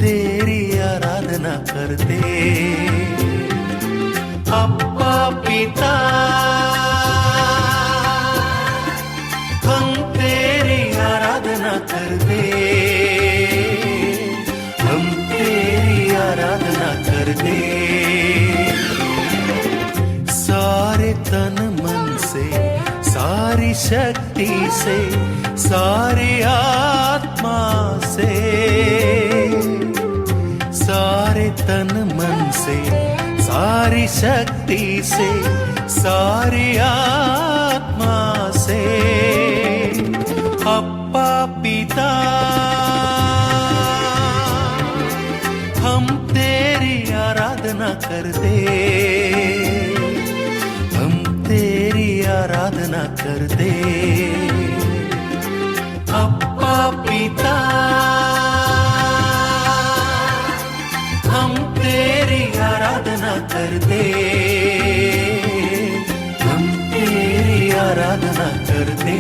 तेरी आराधना करते। अप्पा पिता हम तेरी आराधना करते, हम तेरी आराधना करते। सारे तन मन से, सारी शक्ति से, सारी आत्मा से, सारे तन मन से, सारी शक्ति से, सारी आत्मा से अप्पा पिता हम तेरी आराधना करते, हम तेरी आराधना करते। अप्पा पिता हम तेरी आराधना करते, हम तेरी आराधना करते।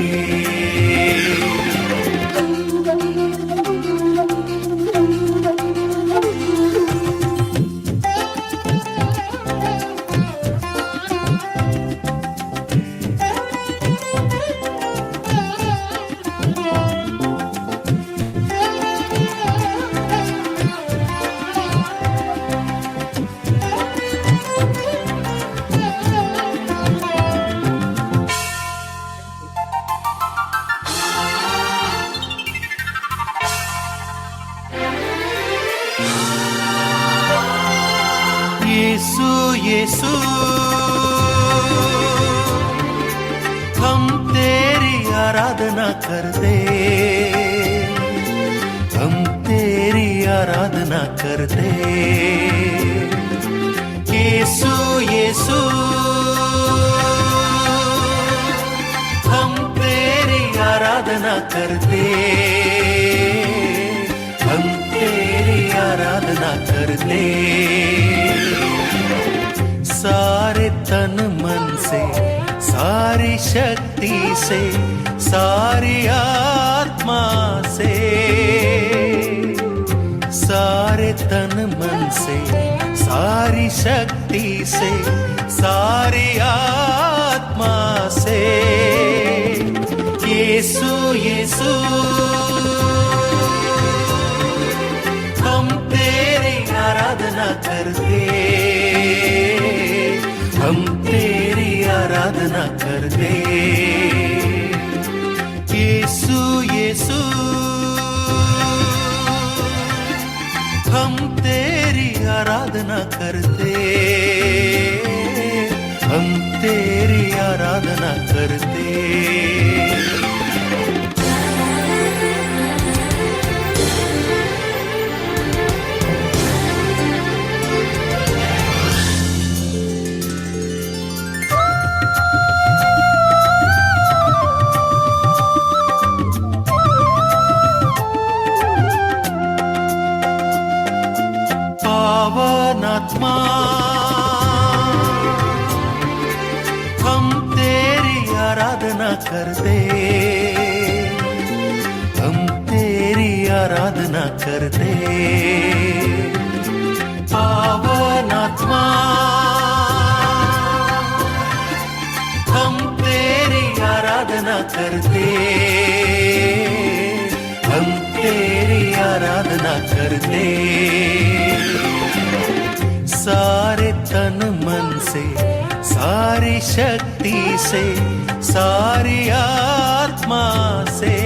यीशु यीशु हम तेरी आराधना करते, हम तेरी आराधना करते। यीशु यीशु हम तेरी आराधना करते, हम तेरी आराधना करते। सारे तन मन से, सारी शक्ति से, सारी आत्मा से, सारे तन मन से, सारी शक्ति से, सारी आत्मा से यीशु यीशु हम तेरी आराधना करते, हम तेरी आराधना करते। यीशु यीशु हम तेरी आराधना करते, हम तेरी आराधना करते। पावनात्मा हम तेरी आराधना करते, हम तेरी आराधना करते। पावनात्मा हम तेरी आराधना करते, हम तेरी आराधना करते। सारे तन मन से, सारी शक्ति से, सारी आत्मा से,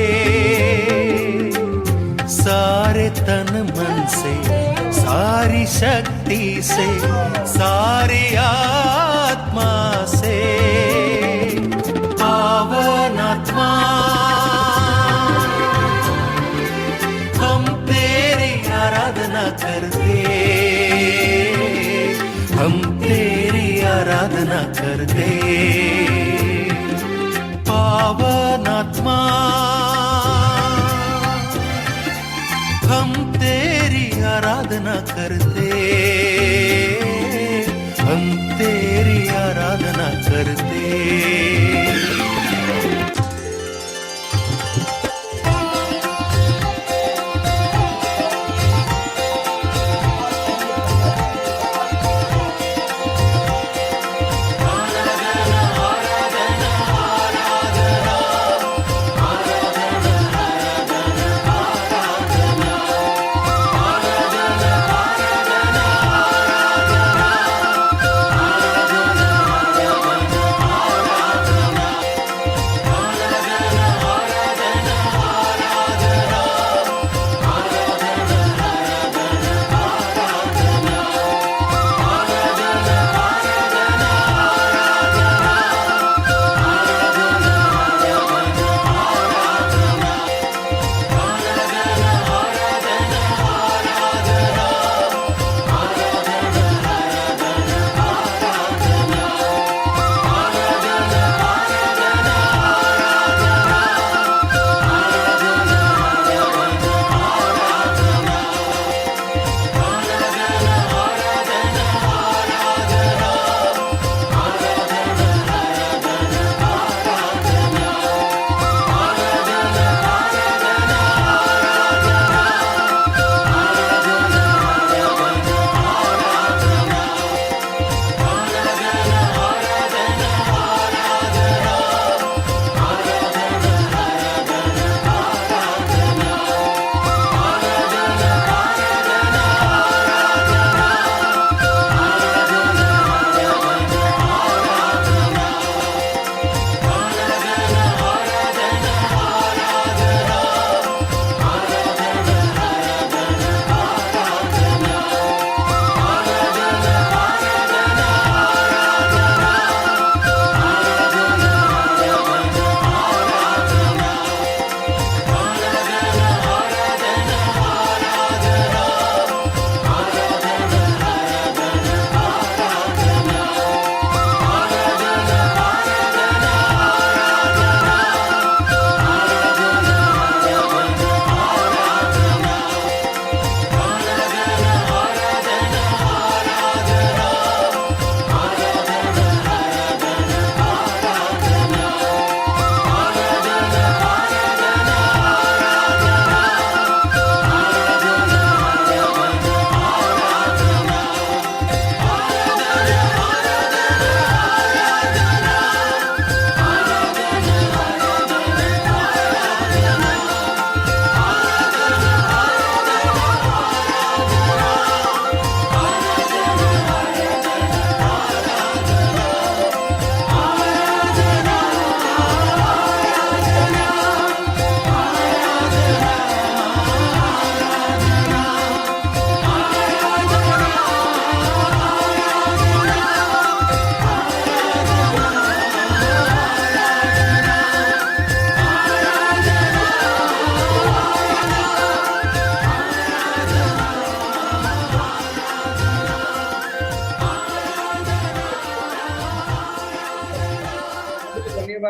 सारे तन मन से, सारी शक्ति से, सारी आत्मा से पावनात्मा हम तेरी आराधना करते, हम तेरी आराधना करते। पावनात्मा हम तेरी आराधना करते, हम तेरी आराधना करते।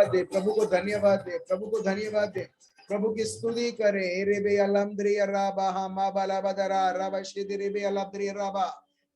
धन्यवाद दे, प्रभु को धन्यवाद दे, प्रभु को धन्यवाद दे, प्रभु की स्तुति करे। रेबे अलमद्री राबा हमा बाला बदरा राबा शिदरिबे अलमद्री राबा,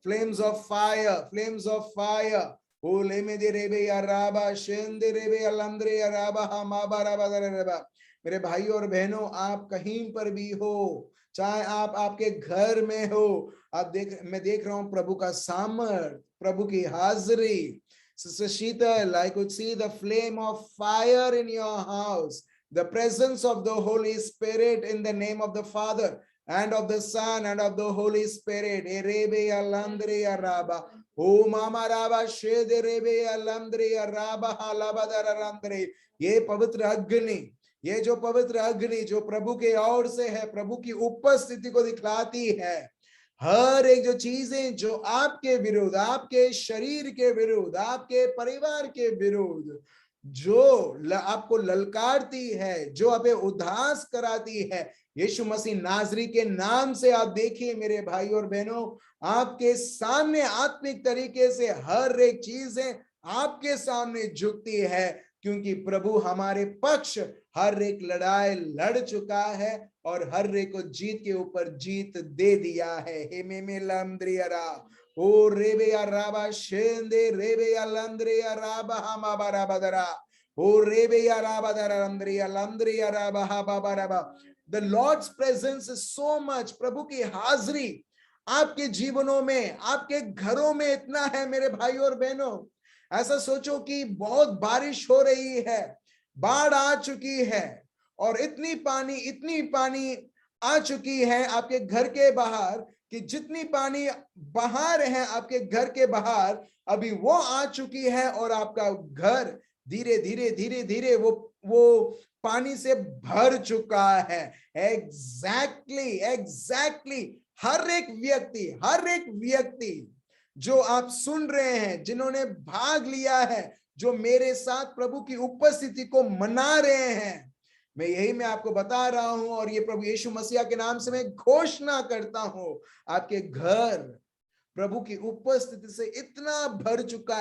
flames of fire, flames of fire. ओ लेमे दे रेबे राबा शेंदे रेबे अलमद्री राबा हमा बाला बदरा राबा। मेरे भाई और बहनों, आप कहीं पर भी हो, चाहे आप आपके घर में हो, मैं देख रहा हूं प्रभु का सामर्थ, प्रभु की हाजिरी। Sister Sheetal, I could see the flame of fire in your house, the presence of the Holy Spirit in the name of the Father and of the Son and of the Holy Spirit. Erebe alandri araba, o mama raba shede rebe alandri araba halabadaramdri. ये पवित्र अग्नि, ये जो पवित्र अग्नि जो प्रभु के ओर से है, प्रभु की उपस्थिति को दिखलाती है। हर एक जो चीजें जो आपके विरुद्ध, आपके शरीर के विरुद्ध, आपके परिवार के विरुद्ध जो आपको ललकारती है, जो आपे उदास कराती है, यीशु मसीह नाजरी के नाम से आप देखिए मेरे भाई और बहनों, आपके सामने आत्मिक तरीके से हर एक चीजें आपके सामने झुकती है, क्योंकि प्रभु हमारे पक्ष हर एक लड़ाई लड़ चुका है और हर एक को जीत के ऊपर जीत दे दिया है। हे मे लमद्रियरा ओ रेबे राबा शेंदे रेबे लमद्रिया राबा हमा बारा बदरा ओ रेबे राबा दरा लमद्रिया लमद्रिया राबा हबा बारा। The Lord's presence is so much, प्रभु की हाजिरी आपके जीवनों में, आपके घरों में इतना है मेरे भाई और बहनों। ऐसा सोचो कि बहुत बारिश हो रही है, बाढ़ आ चुकी है और इतनी पानी आ चुकी है आपके घर के बाहर कि जितनी पानी बाहर है आपके घर के बाहर, अभी वो आ चुकी है और आपका घर धीरे धीरे वो पानी से भर चुका है। एग्जैक्टली हर एक व्यक्ति जो आप सुन रहे हैं, जिन्होंने भाग लिया है, जो मेरे साथ प्रभु की उपस्थिति को मना रहे हैं, मैं आपको बता रहा हूं और ये प्रभु यीशु मसीह के नाम से मैं घोषणा करता हूं, आपके घर प्रभु की उपस्थिति से इतना भर चुका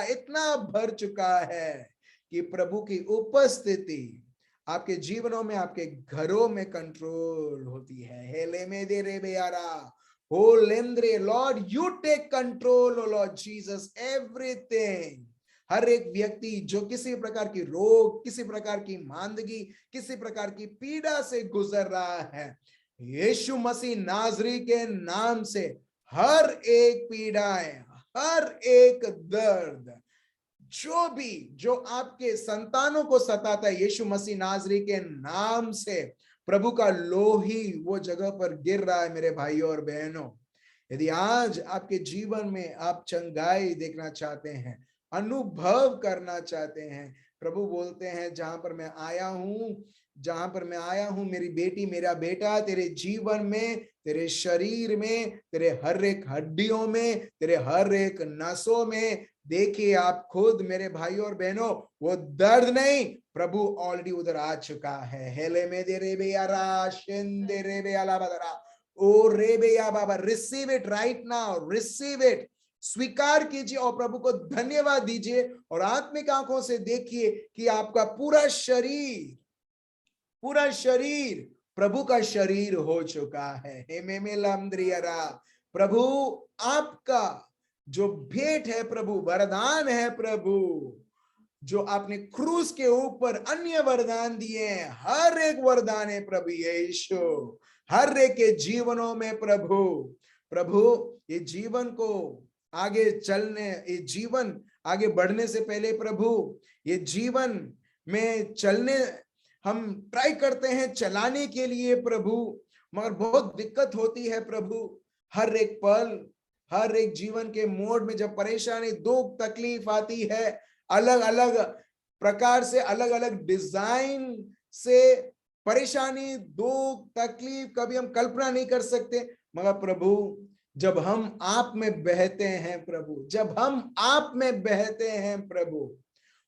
है कि प्रभु की उपस्थिति आपके जीवनों में, आपके घरों में कंट्रोल होती है। हेले में दे रे बेयारा Oh, Lendre, Lord, you take control, oh Lord Jesus, everything. हर एक व्यक्ति जो किसी प्रकार की रोग, किसी प्रकार की मांदगी, किसी प्रकार की पीड़ा से गुजर रहा है, यीशु मसीह नाजरी के नाम से हर एक पीड़ाएं, हर एक दर्द, जो आपके संतानों को सताता है, यीशु मसीह नाजरी के नाम से प्रभु का लोही वो जगह पर गिर रहा है। मेरे भाइयों और बहनों, यदि आज आपके जीवन में आप चंगाई देखना चाहते हैं, अनुभव करना चाहते हैं, प्रभु बोलते हैं जहां पर मैं आया हूं मेरी बेटी, मेरा बेटा, तेरे जीवन में, तेरे शरीर में, तेरे हर एक हड्डियों में, तेरे हर एक नसों में, देखिए आप खुद मेरे भाइयों और बहनों, वो दर्द नहीं, प्रभु ऑलरेडी उधर आ चुका है। हेले में दे रेबे यारा शेंदे रेबे अला बदरा ओ रेबे या बाबा, receive it right now, receive it, स्वीकार कीजिए और प्रभु को धन्यवाद दीजिए और आत्मिक आंखों से देखिए कि आपका पूरा शरीर प्रभु का शरीर हो चुका है। हे मे लमद्रियरा, प्रभु आपका जो भेंट है, प्रभु वरदान है, प्रभु जो आपने क्रूस के ऊपर अन्य वरदान दिए हैं, हर एक वरदान है प्रभु यीशु, हर एक के जीवनों में प्रभु ये जीवन को आगे चलने, ये जीवन आगे बढ़ने से पहले प्रभु ये जीवन में चलने हम ट्राई करते हैं चलाने के लिए प्रभु, मगर बहुत दिक्कत होती है प्रभु। हर एक पल, हर एक जीवन के मोड में जब परेशानी, दुख, तकलीफ आती है, अलग अलग प्रकार से, अलग अलग डिजाइन से परेशानी, दुख, तकलीफ कभी हम कल्पना नहीं कर सकते, मगर प्रभु जब हम आप में बहते हैं प्रभु, जब हम आप में बहते हैं प्रभु,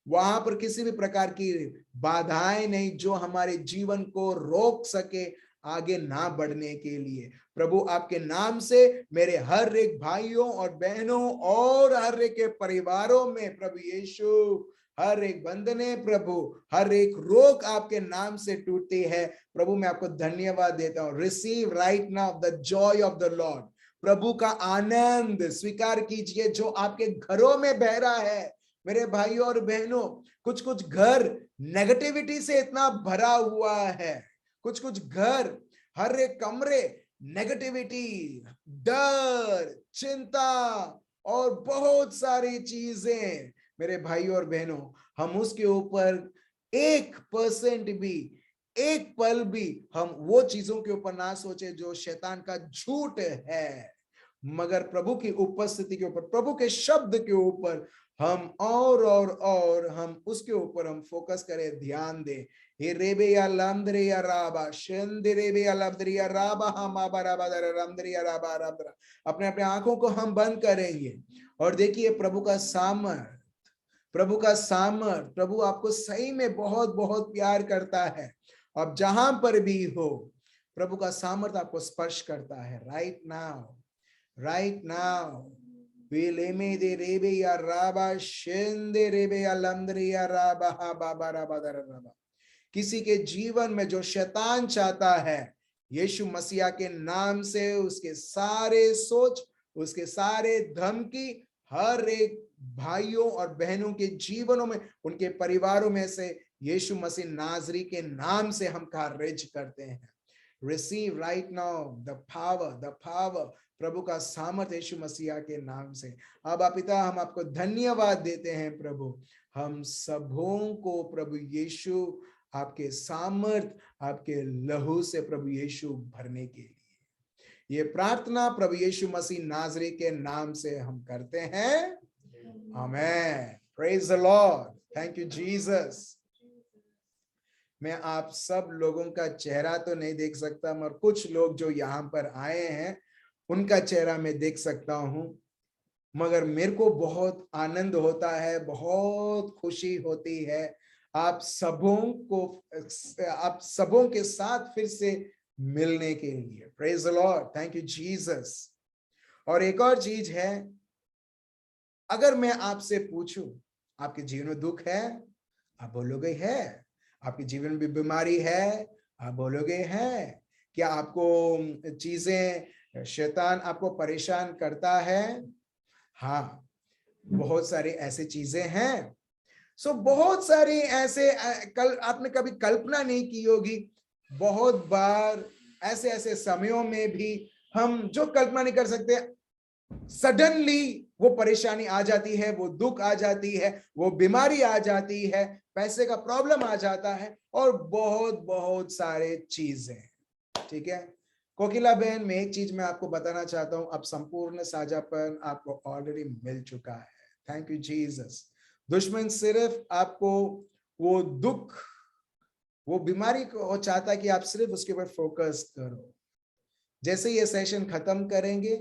वहां पर किसी भी प्रकार की बाधाएं नहीं जो हमारे जीवन को रोक सके आगे ना बढ़ने के लिए। प्रभु आपके नाम से मेरे हर एक भाइयों और बहनों और हर एक के परिवारों में प्रभु यीशु हर एक बंधने प्रभु, हर एक रोग आपके नाम से टूटती है प्रभु। मैं आपको धन्यवाद देता हूँ। Receive right now the joy of the lord. प्रभु का आनंद स्वीकार कीजिए जो आपके घरों में बह रहा है। मेरे भाइयों और बहनों, कुछ कुछ घर नेगेटिविटी से इतना भरा हुआ है, कुछ कुछ घर, हर एक कमरे नेगेटिविटी, डर, चिंता और बहुत सारी चीजें। मेरे भाइयों और बहनों, हम उसके ऊपर 1% भी, एक पल भी हम वो चीजों के ऊपर ना सोचे जो शैतान का झूठ है, मगर प्रभु की उपस्थिति के ऊपर, प्रभु के शब्द के ऊपर हम और हम उसके ऊपर हम फोकस करें, ध्यान दें। हे रेबे या लामद्रे या राबा शेंदे रेबे या लामद्रे या राबा हम आबा राबा दर रामद्रे या राबा राबद्रा। अपने अपने आंखों को हम बंद करेंगे और देखिए प्रभु का सामर्थ, प्रभु का सामर्थ। प्रभु आपको सही में बहुत बहुत प्यार करता है। अब जहां पर भी हो, प्रभु का सामर्थ आपको स्पर्श करता है। Right now, right now. Vileme de rebe ya raba shende rebe ya lamdre ya raba ha baba raba dara raba। किसी के जीवन में जो शैतान चाहता है, यीशु मसीहा के नाम से उसके सारे सोच, उसके सारे धमकी, हर एक भाइयों और बहनों के जीवनों में, उनके परिवारों में से यीशु मसीह नाजरी के नाम से हम खारिज करते हैं। Receive right now the power, प्रभु का सामर्थ यीशु मसीहा के नाम से। अब पिता, हम आपको धन्यवाद देते हैं प्रभु, हम सबों को प्रभु यीशु आपके सामर्थ, आपके लहू से प्रभु यीशु भरने के लिए ये प्रार्थना प्रभु यीशु मसीह नाजरी के नाम से हम करते हैं। Amen. Praise the lord. Thank you Jesus. मैं आप सब लोगों का चेहरा तो नहीं देख सकता, मगर कुछ लोग जो यहाँ पर आए हैं उनका चेहरा मैं देख सकता हूं। मगर मेरे को बहुत आनंद होता है, बहुत खुशी होती है आप सबों के साथ फिर से मिलने के लिए। Praise the lord. Thank you Jesus. और एक और चीज है, अगर मैं आपसे पूछूं आपके जीवन में दुख है, आप बोलोगे है। आपके जीवन में बीमारी है, आप बोलोगे है। क्या आपको चीजें, शैतान आपको परेशान करता है? हाँ, बहुत सारी ऐसी चीजें हैं। बहुत सारी ऐसे आपने कभी कल्पना नहीं की होगी। बहुत बार ऐसे ऐसे समयों में भी हम जो कल्पना नहीं कर सकते, सडनली वो परेशानी आ जाती है, वो दुख आ जाती है, वो बीमारी आ जाती है, पैसे का प्रॉब्लम आ जाता है और बहुत बहुत सारे चीजें। ठीक है कोकिला बहन, मैं एक चीज मैं आपको बताना चाहता हूं, अब संपूर्ण साझापन आपको ऑलरेडी मिल चुका है। Thank you Jesus. दुश्मन सिर्फ आपको वो दुख, वो बीमारी को चाहता है कि आप सिर्फ उसके ऊपर फोकस करो। जैसे ये सेशन खत्म करेंगे,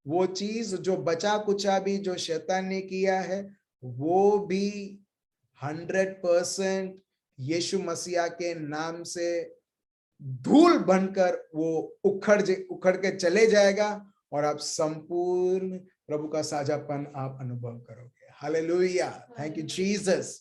वो चीज जो बचा कुचा भी जो शैतान ने किया है, वो भी 100% यीशु मसीहा के नाम से धूल बनकर वो उखड़ के चले जाएगा और आप संपूर्ण प्रभु का साझापन आप अनुभव करोगे। हालेलुया। Thank you Jesus.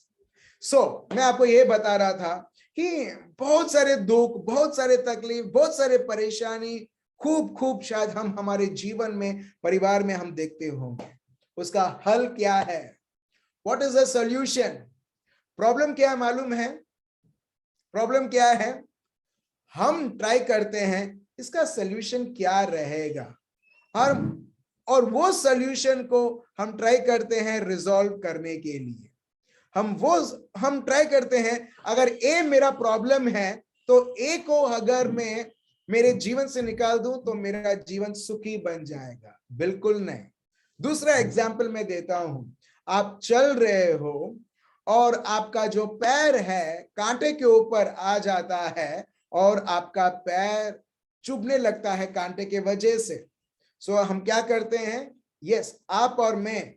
मैं आपको ये बता रहा था कि बहुत सारे दुख, बहुत सारे तकलीफ, बहुत सारे परेशानी खूब शायद हम हमारे जीवन में, परिवार में हम देखते होंगे। उसका हल क्या है? What is the solution? Problem क्या है मालूम है? प्रॉब्लम क्या है? हम ट्राई करते हैं इसका सॉल्यूशन क्या रहेगा, और वो सॉल्यूशन को हम ट्राई करते हैं रिजॉल्व करने के लिए। हम ट्राई करते हैं, अगर ए मेरा प्रॉब्लम है तो ए को अगर मैं मेरे जीवन से निकाल दूं तो मेरा जीवन सुखी बन जाएगा। बिल्कुल नहीं। दूसरा एग्जाम्पल मैं देता हूं। आप चल रहे हो और आपका जो पैर है कांटे के ऊपर आ जाता है और आपका पैर चुभने लगता है कांटे के वजह से। हम क्या करते हैं? यस, आप और मैं,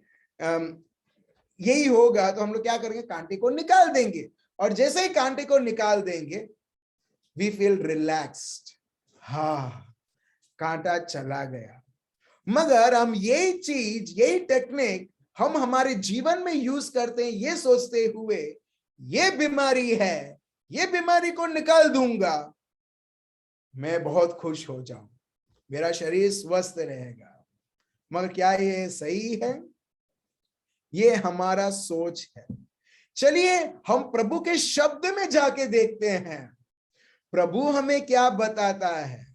यही होगा तो हम लोग क्या करेंगे? कांटे को निकाल देंगे, और जैसे ही कांटे को निकाल देंगे वी फील रिलैक्स्ड। हाँ, कांटा चला गया। मगर हम यही चीज, यही टेक्निक हम हमारे जीवन में यूज करते हैं ये सोचते हुए ये बीमारी है, ये बीमारी को निकाल दूंगा, मैं बहुत खुश हो जाऊं, मेरा शरीर स्वस्थ रहेगा। मगर क्या ये सही है? ये हमारा सोच है। चलिए हम प्रभु के शब्द में जाके देखते हैं प्रभु हमें क्या बताता है,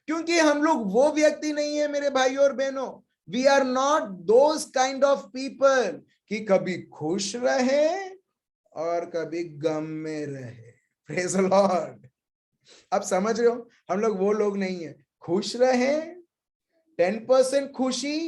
क्योंकि हम लोग वो व्यक्ति नहीं है मेरे भाई और बहनों, we are not those kind of people कि कभी खुश रहे और कभी गम में रहे। Praise the lord. आप समझ रहे हो, हम लोग वो लोग नहीं है। खुश रहे, 10% खुशी,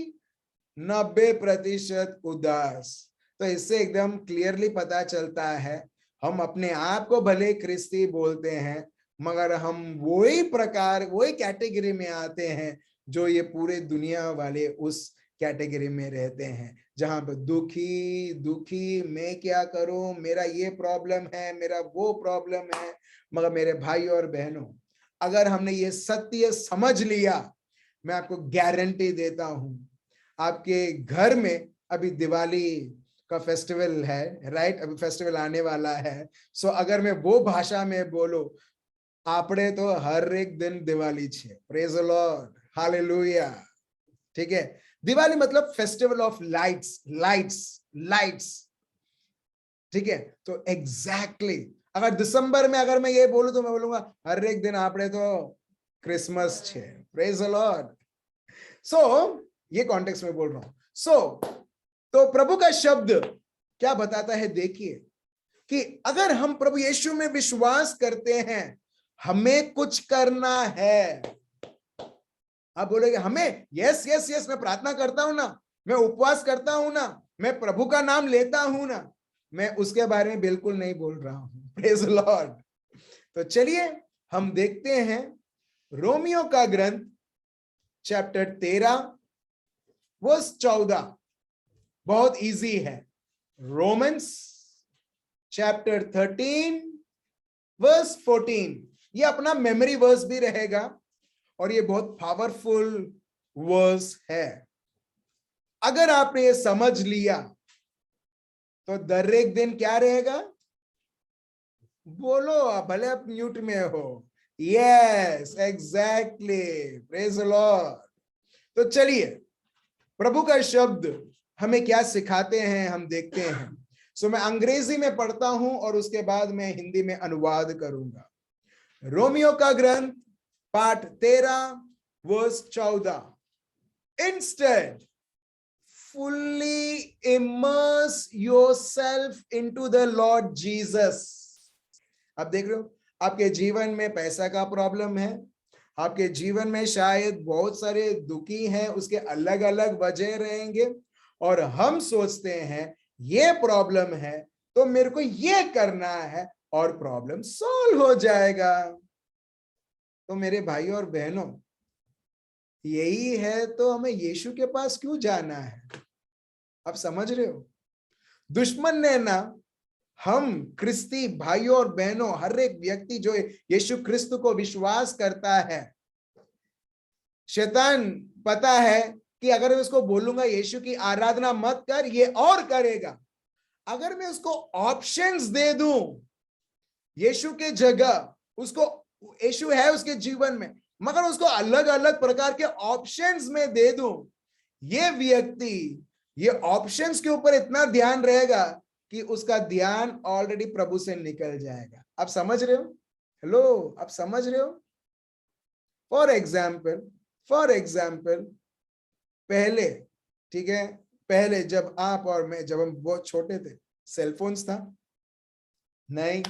90% उदास। तो इससे एकदम क्लियरली पता चलता है हम अपने आप को भले क्रिस्ती बोलते हैं, मगर हम वही प्रकार, वही कैटेगरी में आते हैं जो ये पूरे दुनिया वाले उस कैटेगरी में रहते हैं, जहां पर दुखी दुखी, मैं क्या करूं, मेरा ये प्रॉब्लम है, मेरा वो प्रॉब्लम है। मगर मेरे भाई और बहनों, अगर हमने ये सत्य समझ लिया, मैं आपको गारंटी देता हूं, आपके घर में अभी दिवाली का फेस्टिवल है, राइट? अभी फेस्टिवल आने वाला है। सो अगर मैं वो भाषा में बोलूं, आपड़े तो हर एक दिन दिवाली छे। Praise the Lord, hallelujah. ठीक है, दिवाली मतलब festival of lights, lights, lights. ठीक है, तो एग्जैक्टली अगर दिसंबर में अगर मैं ये बोलूं तो मैं बोलूंगा हर एक दिन आपड़े तो क्रिसमस छे। Praise the lord. सो ये कॉन्टेक्स्ट में बोल रहा हूं। सो तो प्रभु का शब्द क्या बताता है, देखिए कि अगर हम प्रभु यीशु में विश्वास करते हैं, हमें कुछ करना है। आप बोलेंगे हमें, यस यस यस, मैं प्रार्थना करता हूं ना, मैं उपवास करता हूं ना, मैं प्रभु का नाम लेता हूं ना, मैं उसके बारे में बिल्कुल नहीं बोल रहा हूं। Praise the Lord. तो चलिए हम देखते हैं रोमियो का ग्रंथ चैप्टर 13 वर्स 14। बहुत इजी है। रोमन्स चैप्टर 13 वर्स 14, ये अपना मेमोरी वर्स भी रहेगा और ये बहुत पावरफुल वर्स है। अगर आपने ये समझ लिया तो दर एक दिन क्या रहेगा? बोलो, भले आप म्यूट में हो। Yes, exactly, praise the Lord. तो चलिए प्रभु का शब्द हमें क्या सिखाते हैं हम देखते हैं। सो मैं अंग्रेजी में पढ़ता हूं और उसके बाद मैं हिंदी में अनुवाद करूंगा। रोमियो का ग्रंथ पाठ 13 verse 14। Instead fully immerse yourself into the Lord Jesus। आप देख रहे हो, आपके जीवन में पैसा का प्रॉब्लम है, आपके जीवन में शायद बहुत सारे दुखी हैं, उसके अलग अलग वजह रहेंगे, और हम सोचते हैं ये प्रॉब्लम है तो मेरे को ये करना है और प्रॉब्लम सॉल्व हो जाएगा। तो मेरे भाई और बहनों, यही है तो हमें यीशु के पास क्यों जाना है? आप समझ रहे हो, दुश्मन ने ना, हम क्रिस्ती भाइयों और बहनों, हर एक व्यक्ति जो यीशु क्रिस्त को विश्वास करता है, शैतान पता है कि अगर मैं उसको बोलूंगा यीशु की आराधना मत कर, ये और करेगा। अगर मैं उसको ऑप्शंस दे दूं यीशु के जगह, उसको यीशु है उसके जीवन में, मगर उसको अलग अलग प्रकार के ऑप्शंस में दे दूं, ये व्यक्ति ये ऑप्शंस के ऊपर इतना ध्यान रहेगा कि उसका ध्यान ऑलरेडी प्रभु से निकल जाएगा। आप समझ रहे हो? हेलो, आप समझ रहे हो? फॉर एग्जाम्पल पहले, ठीक है, पहले जब आप और मैं, जब हम बहुत छोटे थे, सेलफोन्स था नहीं,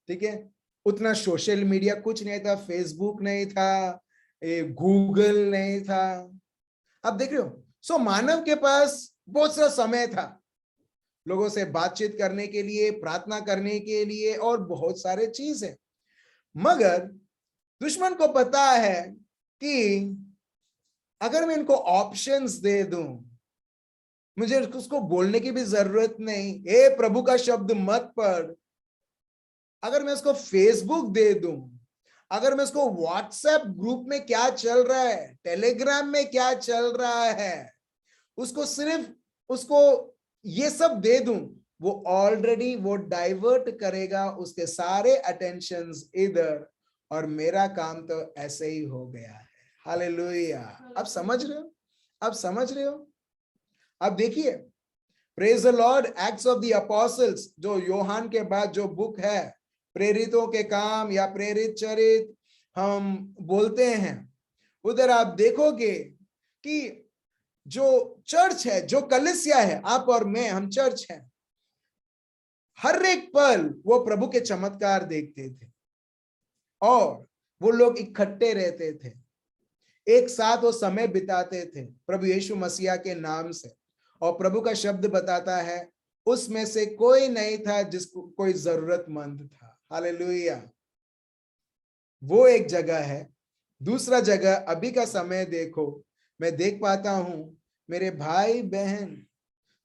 ठीक है, उतना सोशल मीडिया कुछ नहीं था, फेसबुक नहीं था, गूगल नहीं था। आप देख रहे हो, सो मानव के पास बहुत सा समय था लोगों से बातचीत करने के लिए, प्रार्थना करने के लिए और बहुत सारे चीज है। मगर दुश्मन को पता है कि अगर मैं इनको ऑप्शंस दे दूं, मुझे उसको बोलने की भी जरूरत नहीं, ए प्रभु का शब्द मत पढ़। अगर मैं उसको फेसबुक दे दूं, अगर मैं उसको व्हाट्सएप ग्रुप में क्या चल रहा है, टेलीग्राम में क्या चल रहा है, उसको सिर्फ उसको ये सब दे दूं, वो ऑलरेडी वो डाइवर्ट करेगा उसके सारे अटेंशंस इधर, और मेरा काम तो ऐसे ही हो गया है। हालेलुया। अब समझ रहे हो? अब समझ रहे हो? अब देखिए, praise the Lord, acts of the apostles, जो योहान के बाद जो बुक है, प्रेरितों के काम या प्रेरित चरित हम बोलते हैं, उधर आप देखोगे कि जो चर्च है, जो कलीसिया है, आप और मैं, हम चर्च हैं, हर एक पल वो प्रभु के चमत्कार देखते थे और वो लोग इकट्ठे रहते थे, एक साथ वो समय बिताते थे प्रभु यीशु मसीहा के नाम से। और प्रभु का शब्द बताता है उसमें से कोई नहीं था जिसको कोई जरूरतमंद था। हालेलुया। वो एक जगह है। दूसरा जगह, अभी का समय देखो, मैं देख पाता हूं मेरे भाई बहन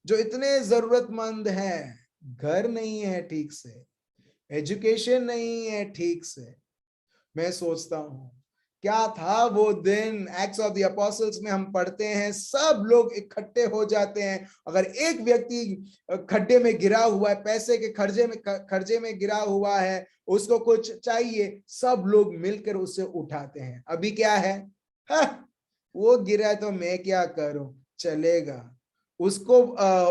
जो इतने जरूरतमंद हैं, घर नहीं है ठीक से, एजुकेशन नहीं है ठीक से। मैं सोचता हूं क्या था वो दिन। एक्ट्स ऑफ द अपोस्टल्स में हम पढ़ते हैं सब लोग इकट्ठे हो जाते हैं। अगर एक व्यक्ति खड्डे में गिरा हुआ है, पैसे के खर्चे में गिरा हुआ है, उसको कुछ चाहिए, सब लोग मिलकर उसे उठाते हैं। अभी क्या है? वो गिरा तो मैं क्या करूं, चलेगा। उसको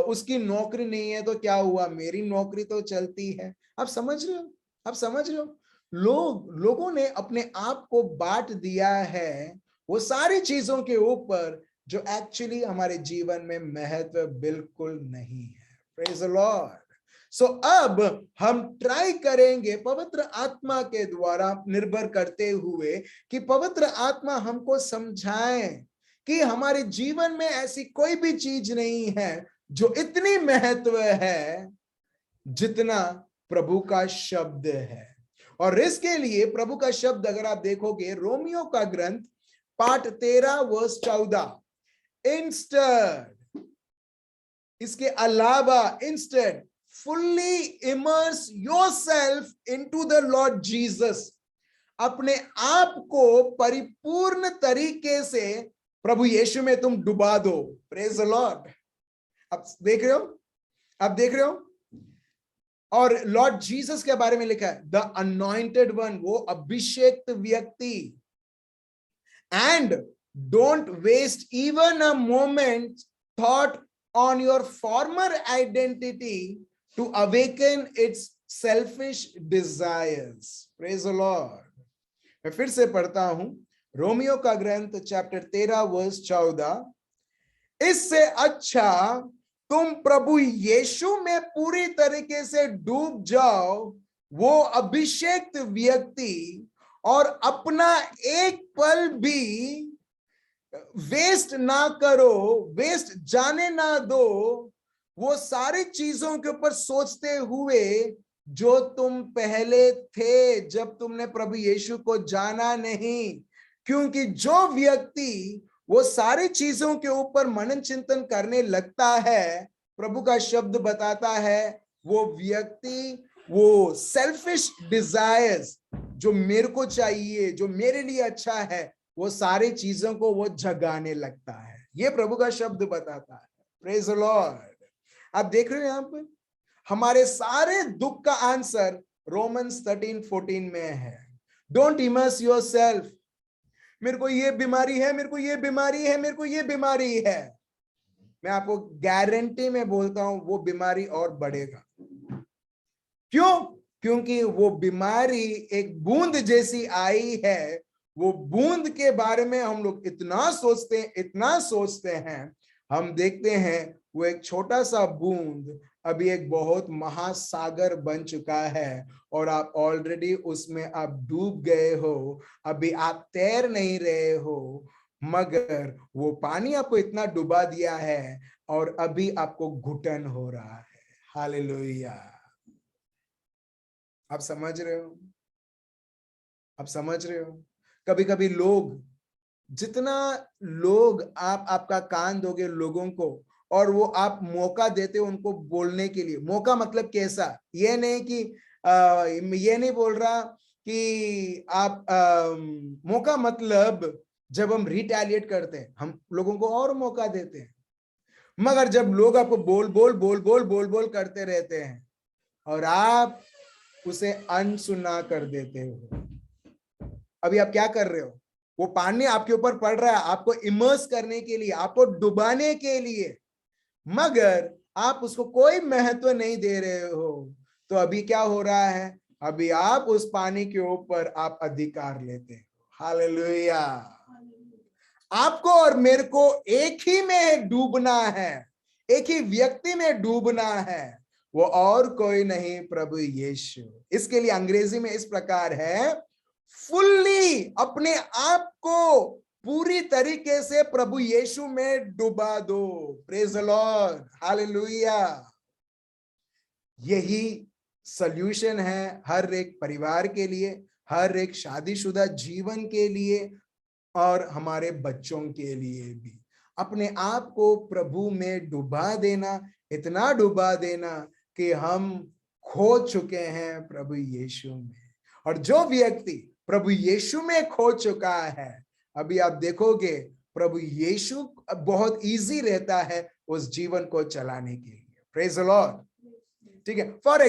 उसकी नौकरी नहीं है तो क्या हुआ, मेरी नौकरी तो चलती है। आप समझ रहे हो? आप समझ रहे हो? लोगों ने अपने आप को बांट दिया है वो सारी चीजों के ऊपर जो एक्चुअली हमारे जीवन में महत्व बिल्कुल नहीं है। Praise the lord. सो अब हम ट्राई करेंगे पवित्र आत्मा के द्वारा निर्भर करते हुए कि पवित्र आत्मा हमको समझाए कि हमारे जीवन में ऐसी कोई भी चीज नहीं है जो इतनी महत्व है जितना प्रभु का शब्द है। और इसके लिए प्रभु का शब्द अगर आप देखोगे, रोमियो का ग्रंथ पाठ 13 वर्स 14, इंस्टेड, इसके अलावा, instead fully immerse yourself into the Lord Jesus, अपने आप को परिपूर्ण तरीके से प्रभु यीशु में तुम डुबा दो। Praise the Lord. अब देख रहे हो? अब देख रहे हो? और लॉर्ड जीसस के बारे में लिखा है, द अनॉइंटेड वन, वो अभिषेक्त व्यक्ति। And don't waste even a moment thought on your former identity to awaken its selfish desires. Praise the lord. मैं फिर से पढ़ता हूं, रोमियो का ग्रंथ चैप्टर 13 वर्स 14, इससे अच्छा तुम प्रभु यीशु में पूरी तरीके से डूब जाओ, वो अभिषेक्त व्यक्ति, और अपना एक पल भी वेस्ट ना करो, वेस्ट जाने ना दो, वो सारी चीजों के ऊपर सोचते हुए जो तुम पहले थे जब तुमने प्रभु यीशु को जाना नहीं। क्योंकि जो व्यक्ति वो सारी चीजों के ऊपर मनन चिंतन करने लगता है, प्रभु का शब्द बताता है वो व्यक्ति, वो सेल्फिश डिजायर्स, जो मेरे को चाहिए, जो मेरे लिए अच्छा है, वो सारी चीजों को वो जगाने लगता है। ये प्रभु का शब्द बताता है। Praise the lord. आप देख रहे हो यहां पर हमारे सारे दुख का आंसर रोमन्स 13:14 में है। Don't immerse yourself. मेरे को ये बीमारी है, मेरे को ये बीमारी है, मेरे को ये बीमारी है। मैं आपको गारंटी में बोलता हूं वो बीमारी और बढ़ेगा। क्यों? क्योंकि वो बीमारी एक बूंद जैसी आई है। वो बूंद के बारे में हम लोग इतना सोचते हैं, हम देखते हैं वो एक छोटा सा बूंद अभी एक बहुत महासागर बन चुका है, और आप ऑलरेडी उसमें आप डूब गए हो। अभी आप तैर नहीं रहे हो, मगर वो पानी आपको इतना डुबा दिया है और अभी आपको घुटन हो रहा है। हालेलुया। आप समझ रहे हो? आप समझ रहे हो? कभी कभी लोग, जितना लोग आपका कान दोगे लोगों को, और वो आप मौका देते हो उनको बोलने के लिए। मौका मतलब कैसा? ये नहीं कि ये नहीं बोल रहा कि आप मौका मतलब जब हम रिटेलिएट करते हैं, हम लोगों को और मौका देते हैं। मगर जब लोग आपको बोल बोल बोल बोल बोल बोल करते रहते हैं और आप उसे अनसुना कर देते हो, अभी आप क्या कर रहे हो? वो पानी आपके ऊपर पड़ रहा है आपको इमर्स करने के लिए, आपको डुबाने के लिए, मगर आप उसको कोई महत्व नहीं दे रहे हो। तो अभी क्या हो रहा है? अभी आप उस पानी के ऊपर आप अधिकार लेते हो। हालेलुया। आपको और मेरे को एक ही में डूबना है, एक ही व्यक्ति में डूबना है, वो और कोई नहीं, प्रभु यीशु। इसके लिए अंग्रेजी में इस प्रकार है, फुल्ली अपने आप को पूरी तरीके से प्रभु यीशु में डुबा दो। Praise the Lord, hallelujah. यही सॉल्यूशन है हर एक परिवार के लिए, हर एक शादीशुदा जीवन के लिए और हमारे बच्चों के लिए भी। अपने आप को प्रभु में डुबा देना, इतना डुबा देना कि हम खो चुके हैं प्रभु यीशु में। और जो व्यक्ति प्रभु यीशु में खो चुका है, अभी आप देखोगे प्रभु यीशु बहुत इजी रहता है उस जीवन को चलाने के लिए। Praise the Lord. ठीक है, फॉर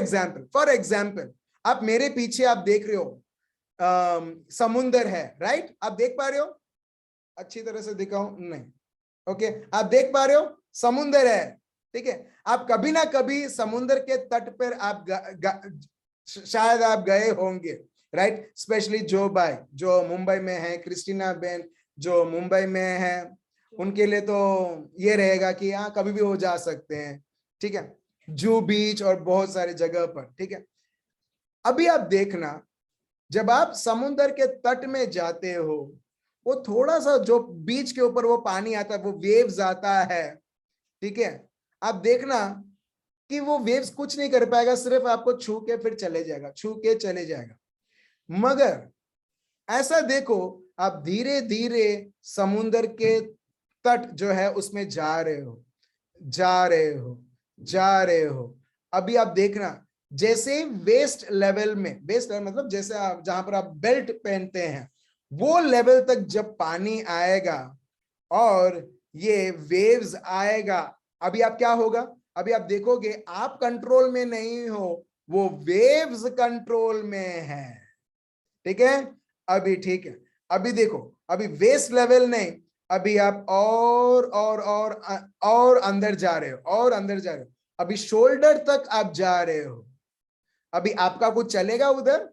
एग्जाम्पल आप मेरे पीछे आप देख रहे हो समुंदर है, राइट? आप देख पा रहे हो? अच्छी तरह से दिखाऊं? नहीं, ओके, आप देख पा रहे हो समुंदर है, ठीक है। आप कभी ना कभी समुंदर के तट पर आप शायद आप गए होंगे, राइट? स्पेशली जो भाई जो मुंबई में है, क्रिस्टीना बहन जो मुंबई में है, उनके लिए तो ये रहेगा कि हाँ कभी भी हो जा सकते हैं, ठीक है, जू बीच और बहुत सारी जगह पर, ठीक है। अभी आप देखना, जब आप समुंदर के तट में जाते हो, वो थोड़ा सा जो बीच के ऊपर वो पानी आता है, वो वेव्स आता है, ठीक है। आप देखना कि वो वेव्स कुछ नहीं कर पाएगा, सिर्फ आपको छू के फिर चले जाएगा, छू के चले जाएगा। मगर ऐसा देखो, आप धीरे धीरे समुंदर के तट जो है उसमें जा रहे हो, जा रहे हो, जा रहे हो। अभी आप देखना, जैसे वेस्ट लेवल में, वेस्ट लेवल मतलब जैसे आप जहां पर आप बेल्ट पहनते हैं, वो लेवल तक जब पानी आएगा और ये वेव्स आएगा, अभी आप क्या होगा? अभी आप देखोगे आप कंट्रोल में नहीं हो, वो वेव्स कंट्रोल में है, ठीक है। अभी ठीक है, अभी देखो, अभी वेस्ट लेवल नहीं, अभी आप और अंदर जा रहे हो, और अंदर जा रहे हो, अभी शोल्डर तक आप जा रहे हो। अभी आपका कुछ चलेगा उधर?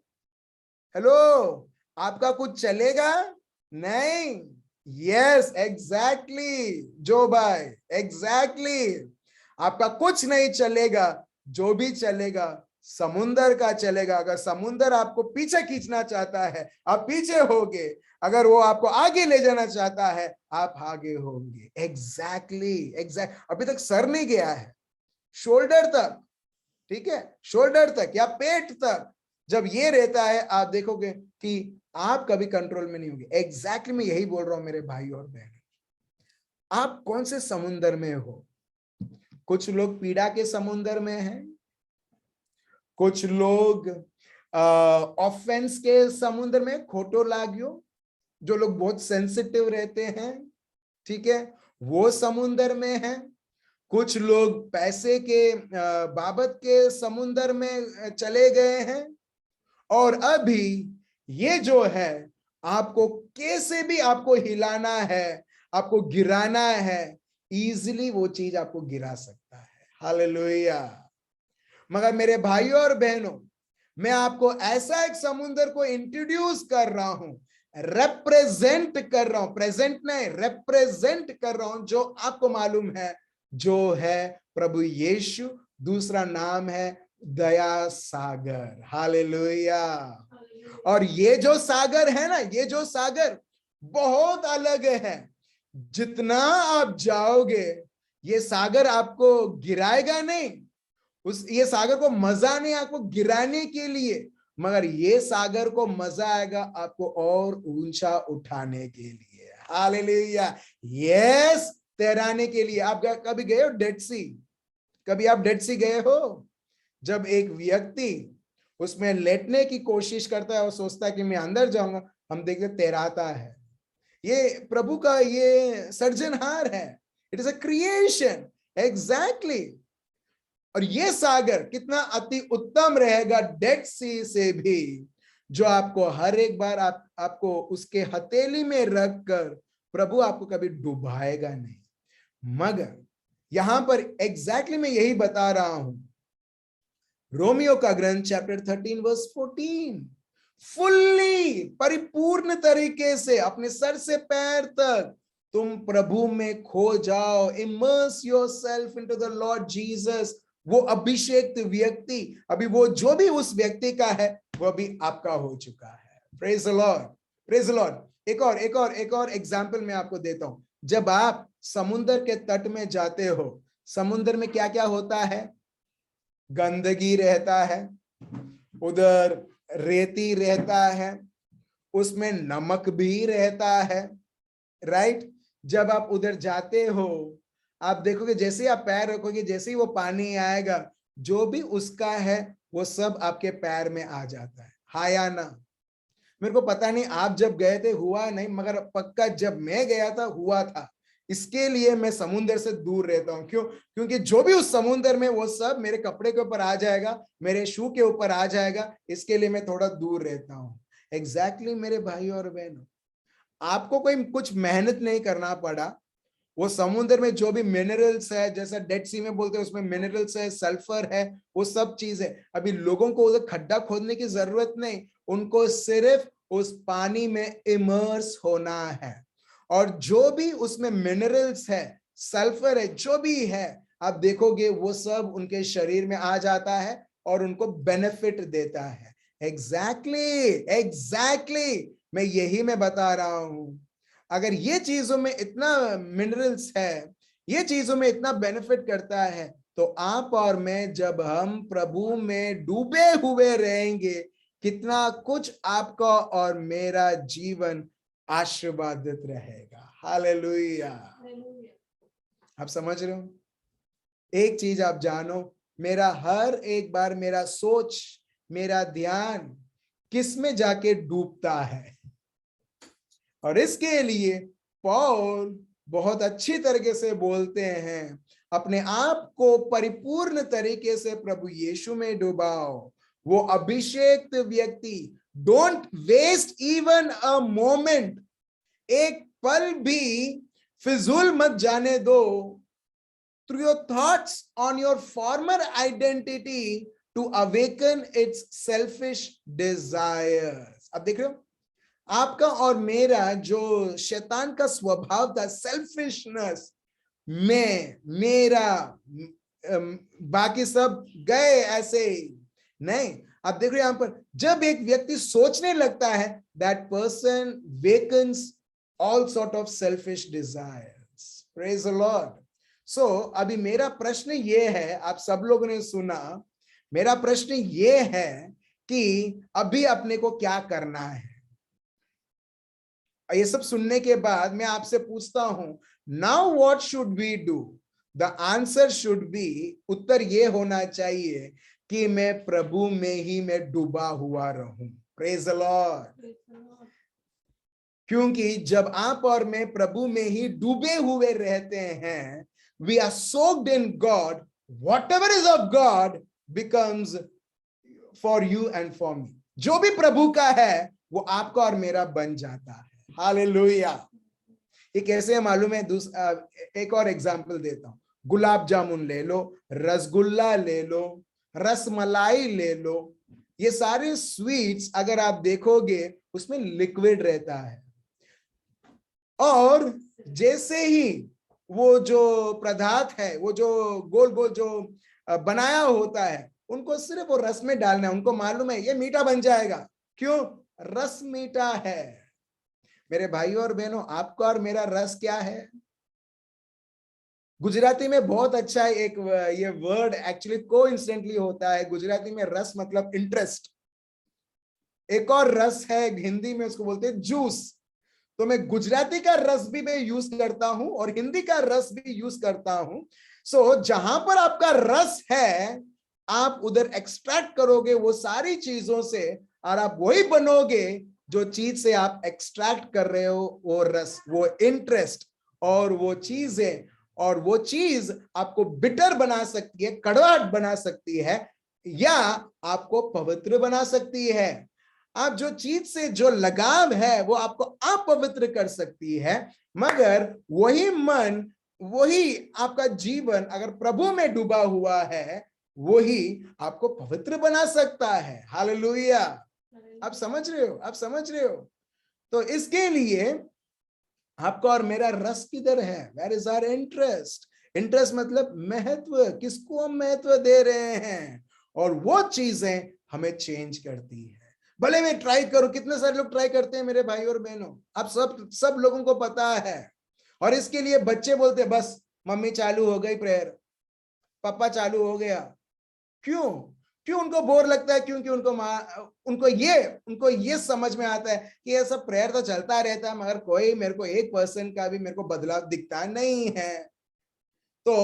हेलो, आपका कुछ चलेगा? नहीं। यस, एग्जैक्टली जो भाई, एग्जैक्टली आपका कुछ नहीं चलेगा। जो भी चलेगा समुंदर का चलेगा। अगर समुंदर आपको पीछे खींचना चाहता है, आप पीछे होगे। अगर वो आपको आगे ले जाना चाहता है, आप आगे होंगे। एग्जैक्टली। अभी तक सर नहीं गया है, शोल्डर तक, ठीक है, शोल्डर तक या पेट तक जब ये रहता है, आप देखोगे कि आप कभी कंट्रोल में नहीं होंगे। एग्जैक्टली मैं यही बोल रहा हूं मेरे भाई और बहन। आप कौन से समुंदर में हो? कुछ लोग पीड़ा के समुंदर में हैं, कुछ लोग ऑफेंस के समुद्र में, खोटो लाग्यो, जो लोग बहुत सेंसिटिव रहते हैं, ठीक है, वो समुंदर में है। कुछ लोग पैसे के बाबत के समुंदर में चले गए हैं। और अभी ये जो है, आपको कैसे भी आपको हिलाना है, आपको गिराना है, इजीली वो चीज आपको गिरा सकता है। हालेलुया। मगर मेरे भाइयों और बहनों, मैं आपको ऐसा एक समुंदर को इंट्रोड्यूस कर रहा हूं, रिप्रेजेंट कर रहा हूं, प्रेजेंट नहीं, रिप्रेजेंट कर रहा हूं, जो आपको मालूम है, जो है प्रभु यीशु। दूसरा नाम है दया सागर। हालेलुया। और ये जो सागर है ना, ये जो सागर बहुत अलग है। जितना आप जाओगे, ये सागर आपको गिराएगा नहीं, ये सागर को मजा नहीं आपको गिराने के लिए, मगर ये सागर को मजा आएगा आपको और ऊंचा उठाने के लिए। हालेलुया। यस, तैराने के लिए। आप कभी गए हो डेड सी? कभी आप डेड सी गए हो? जब एक व्यक्ति उसमें लेटने की कोशिश करता है और सोचता है कि मैं अंदर जाऊंगा, हम देखते तैराता है। ये प्रभु का ये सर्जनहार है। It is a creation. Exactly और ये सागर कितना अति उत्तम रहेगा डेड सी से भी, जो आपको हर एक बार आपको उसके हथेली में रखकर प्रभु आपको कभी डुबाएगा नहीं। मगर यहां पर एग्जैक्टली मैं यही बता रहा हूं, रोमियो का ग्रंथ चैप्टर 13 वर्स 14, फुल्ली परिपूर्ण तरीके से अपने सर से पैर तक तुम प्रभु में खो जाओ, immerse yourself into the Lord Jesus. वो अभिषेक्त व्यक्ति, अभी वो जो भी उस व्यक्ति का है वो अभी आपका हो चुका है। Praise the Lord, praise the Lord. एक और एग्जांपल मैं आपको देता हूं। जब आप समुद्र के तट में जाते हो, समुद्र में क्या क्या होता है? गंदगी रहता है, उधर रेती रहता है, उसमें नमक भी रहता है, राइट? जब आप उधर जाते हो, आप देखोगे जैसे ही आप पैर रखोगे, जैसे ही वो पानी आएगा, जो भी उसका है वो सब आपके पैर में आ जाता है। हाँ या ना? मेरे को पता नहीं आप जब गए थे हुआ नहीं, मगर पक्का जब मैं गया था हुआ था। इसके लिए मैं समुद्र से दूर रहता हूं। क्यों? क्योंकि जो भी उस समुद्र में वो सब मेरे कपड़े के ऊपर आ जाएगा, मेरे शू के ऊपर आ जाएगा, इसके लिए मैं थोड़ा दूर रहता हूं। एग्जैक्टली मेरे भाई और बहनों, आपको कोई कुछ मेहनत नहीं करना पड़ा। वो समुद्र में जो भी मिनरल्स है, जैसा डेड सी में बोलते हैं, उसमें मिनरल्स है, सल्फर है, वो सब चीज है। अभी लोगों को उधर खड्डा खोदने की जरूरत नहीं, उनको सिर्फ उस पानी में इमर्स होना है, और जो भी उसमें मिनरल्स है, सल्फर है, जो भी है, आप देखोगे वो सब उनके शरीर में आ जाता है और उनको बेनिफिट देता है। एग्जैक्टली मैं यही मैं बता रहा हूं। अगर ये चीजों में इतना मिनरल्स है, ये चीजों में इतना बेनिफिट करता है, तो आप और मैं जब हम प्रभु में डूबे हुए रहेंगे, कितना कुछ आपका और मेरा जीवन आशीर्वादित रहेगा। हालेलुया। आप समझ रहे हो? एक चीज आप जानो, मेरा हर एक बार मेरा सोच, मेरा ध्यान किस में जाके डूबता है, और इसके लिए पौल बहुत अच्छी तरीके से बोलते हैं, अपने आप को परिपूर्ण तरीके से प्रभु यीशु में डुबाओ। वो अभिषेक्त व्यक्ति, don't waste even a moment, एक पल भी फिजूल मत जाने दो, through your thoughts on your former identity to awaken its selfish desires. अब देख रहे हो, आपका और मेरा जो शैतान का स्वभाव था, सेल्फिशनेस, मैं, मेरा, बाकी सब गए ऐसे नहीं। आप देख रहे हो यहां पर, जब एक व्यक्ति सोचने लगता है, that person wakens all sort of selfish desires. Praise the lord. So अभी मेरा प्रश्न ये है, आप सब लोगों ने सुना, मेरा प्रश्न ये है कि अभी अपने को क्या करना है? ये सब सुनने के बाद मैं आपसे पूछता हूं, now what should we do? The answer should be, उत्तर ये होना चाहिए कि मैं प्रभु में ही मैं डूबा हुआ रहूं। Praise the Lord. क्योंकि जब आप और मैं प्रभु में ही डूबे हुए रहते हैं, we are soaked in God, whatever is of God becomes for you and for me. जो भी प्रभु का है वो आपका और मेरा बन जाता है। हालेलुया। ये कैसे है मालूम है? एक और एग्जांपल देता हूं। गुलाब जामुन ले लो, रसगुल्ला ले लो, रसमलाई ले लो, ये सारे स्वीट्स अगर आप देखोगे उसमें लिक्विड रहता है, और जैसे ही वो जो पदार्थ है, वो जो गोल गोल जो बनाया होता है, उनको सिर्फ वो रस में डालना है। उनको मालूम है ये मीठा बन जाएगा। क्यों? रस मीठा है। मेरे भाइयों और बहनों, आपका और मेरा रस क्या है? गुजराती में बहुत अच्छा है एक ये वर्ड एक्चुअली कोइंसिडेंटली होता है। गुजराती में रस मतलब इंटरेस्ट। एक और रस है हिंदी में, उसको बोलते हैं जूस। तो मैं गुजराती का रस भी मैं यूज करता हूं और हिंदी का रस भी यूज करता हूं। सो जहां पर आपका रस है, आप उधर एक्सट्रैक्ट करोगे वो सारी चीजों से, और आप वही बनोगे जो चीज से आप एक्सट्रैक्ट कर रहे हो वो रस, वो इंटरेस्ट और वो चीजें, और वो चीज आपको बिटर बना सकती है, कड़वाहट बना सकती है, या आपको पवित्र बना सकती है। आप जो चीज से जो लगाव है वो आपको अपवित्र कर सकती है, मगर वही मन, वही आपका जीवन अगर प्रभु में डूबा हुआ है, वही आपको पवित्र बना सकता है। हालेलुया। आप समझ रहे हो? आप समझ रहे हो? तो इसके लिए आपका और मेरा रस किधर है? Where is our interest? Interest मतलब महत्व, किसको हम महत्व दे रहे हैं, और वो चीजें हमें चेंज करती है। भले मैं ट्राई करूं, कितने सारे लोग ट्राई करते हैं मेरे भाई और बहनों, आप सब लोगों को पता है। और इसके लिए बच्चे बोलते हैं बस मम्मी चालू हो गई प्रेयर, पापा चालू हो गया। क्यों? क्यों उनको बोर लगता है? क्योंकि उनको ये समझ में आता है कि ये सब प्रेयर तो चलता रहता है, मगर कोई मेरे को 1% का भी मेरे को बदलाव दिखता नहीं है। तो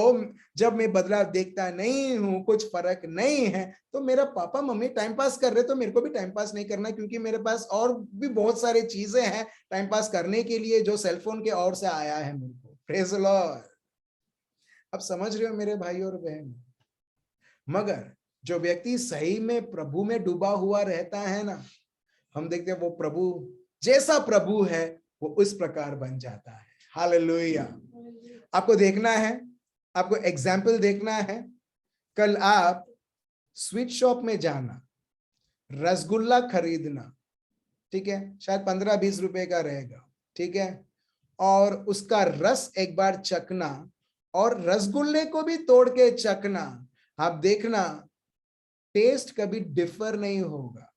जब मैं बदलाव देखता नहीं हूं, कुछ फर्क नहीं है, तो मेरा पापा मम्मी टाइम पास कर रहे तो मेरे को भी टाइम पास नहीं करना, क्योंकि मेरे पास और भी बहुत सारी चीजें हैं टाइम पास करने के लिए जो सेलफोन के ओर से आया है मेरे को। Praise the Lord. अब समझ रहे हो मेरे भाई और बहन? मगर जो व्यक्ति सही में प्रभु में डूबा हुआ रहता है ना, हम देखते हैं वो प्रभु जैसा प्रभु है वो उस प्रकार बन जाता है। हालेलुया। आपको देखना है, आपको एग्जाम्पल देखना है। कल आप स्वीट शॉप में जाना, रसगुल्ला खरीदना, ठीक है, शायद 15-20 रुपए का रहेगा, ठीक है, और उसका रस एक बार चखना और रसगुल्ले को भी तोड़ के चखना, आप देखना टेस्ट कभी डिफर नहीं होगा,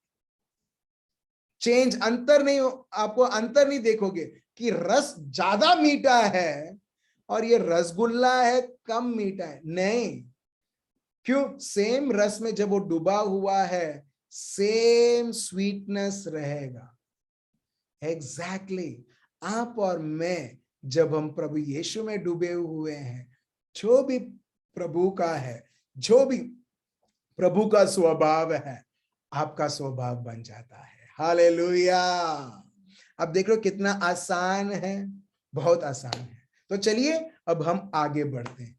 चेंज, अंतर नहीं हो, आपको अंतर नहीं देखोगे कि रस ज्यादा मीठा है और ये रसगुल्ला है कम मीठा है। नहीं, क्यों? सेम रस में जब वो डूबा हुआ है सेम स्वीटनेस रहेगा। एग्जैक्टली आप और मैं जब हम प्रभु यीशु में डूबे हुए हैं, जो भी प्रभु का है, जो भी प्रभु का स्वभाव है, आपका स्वभाव बन जाता है। हालेलुया। अब देख लो कितना आसान है, बहुत आसान है। तो चलिए अब हम आगे बढ़ते हैं।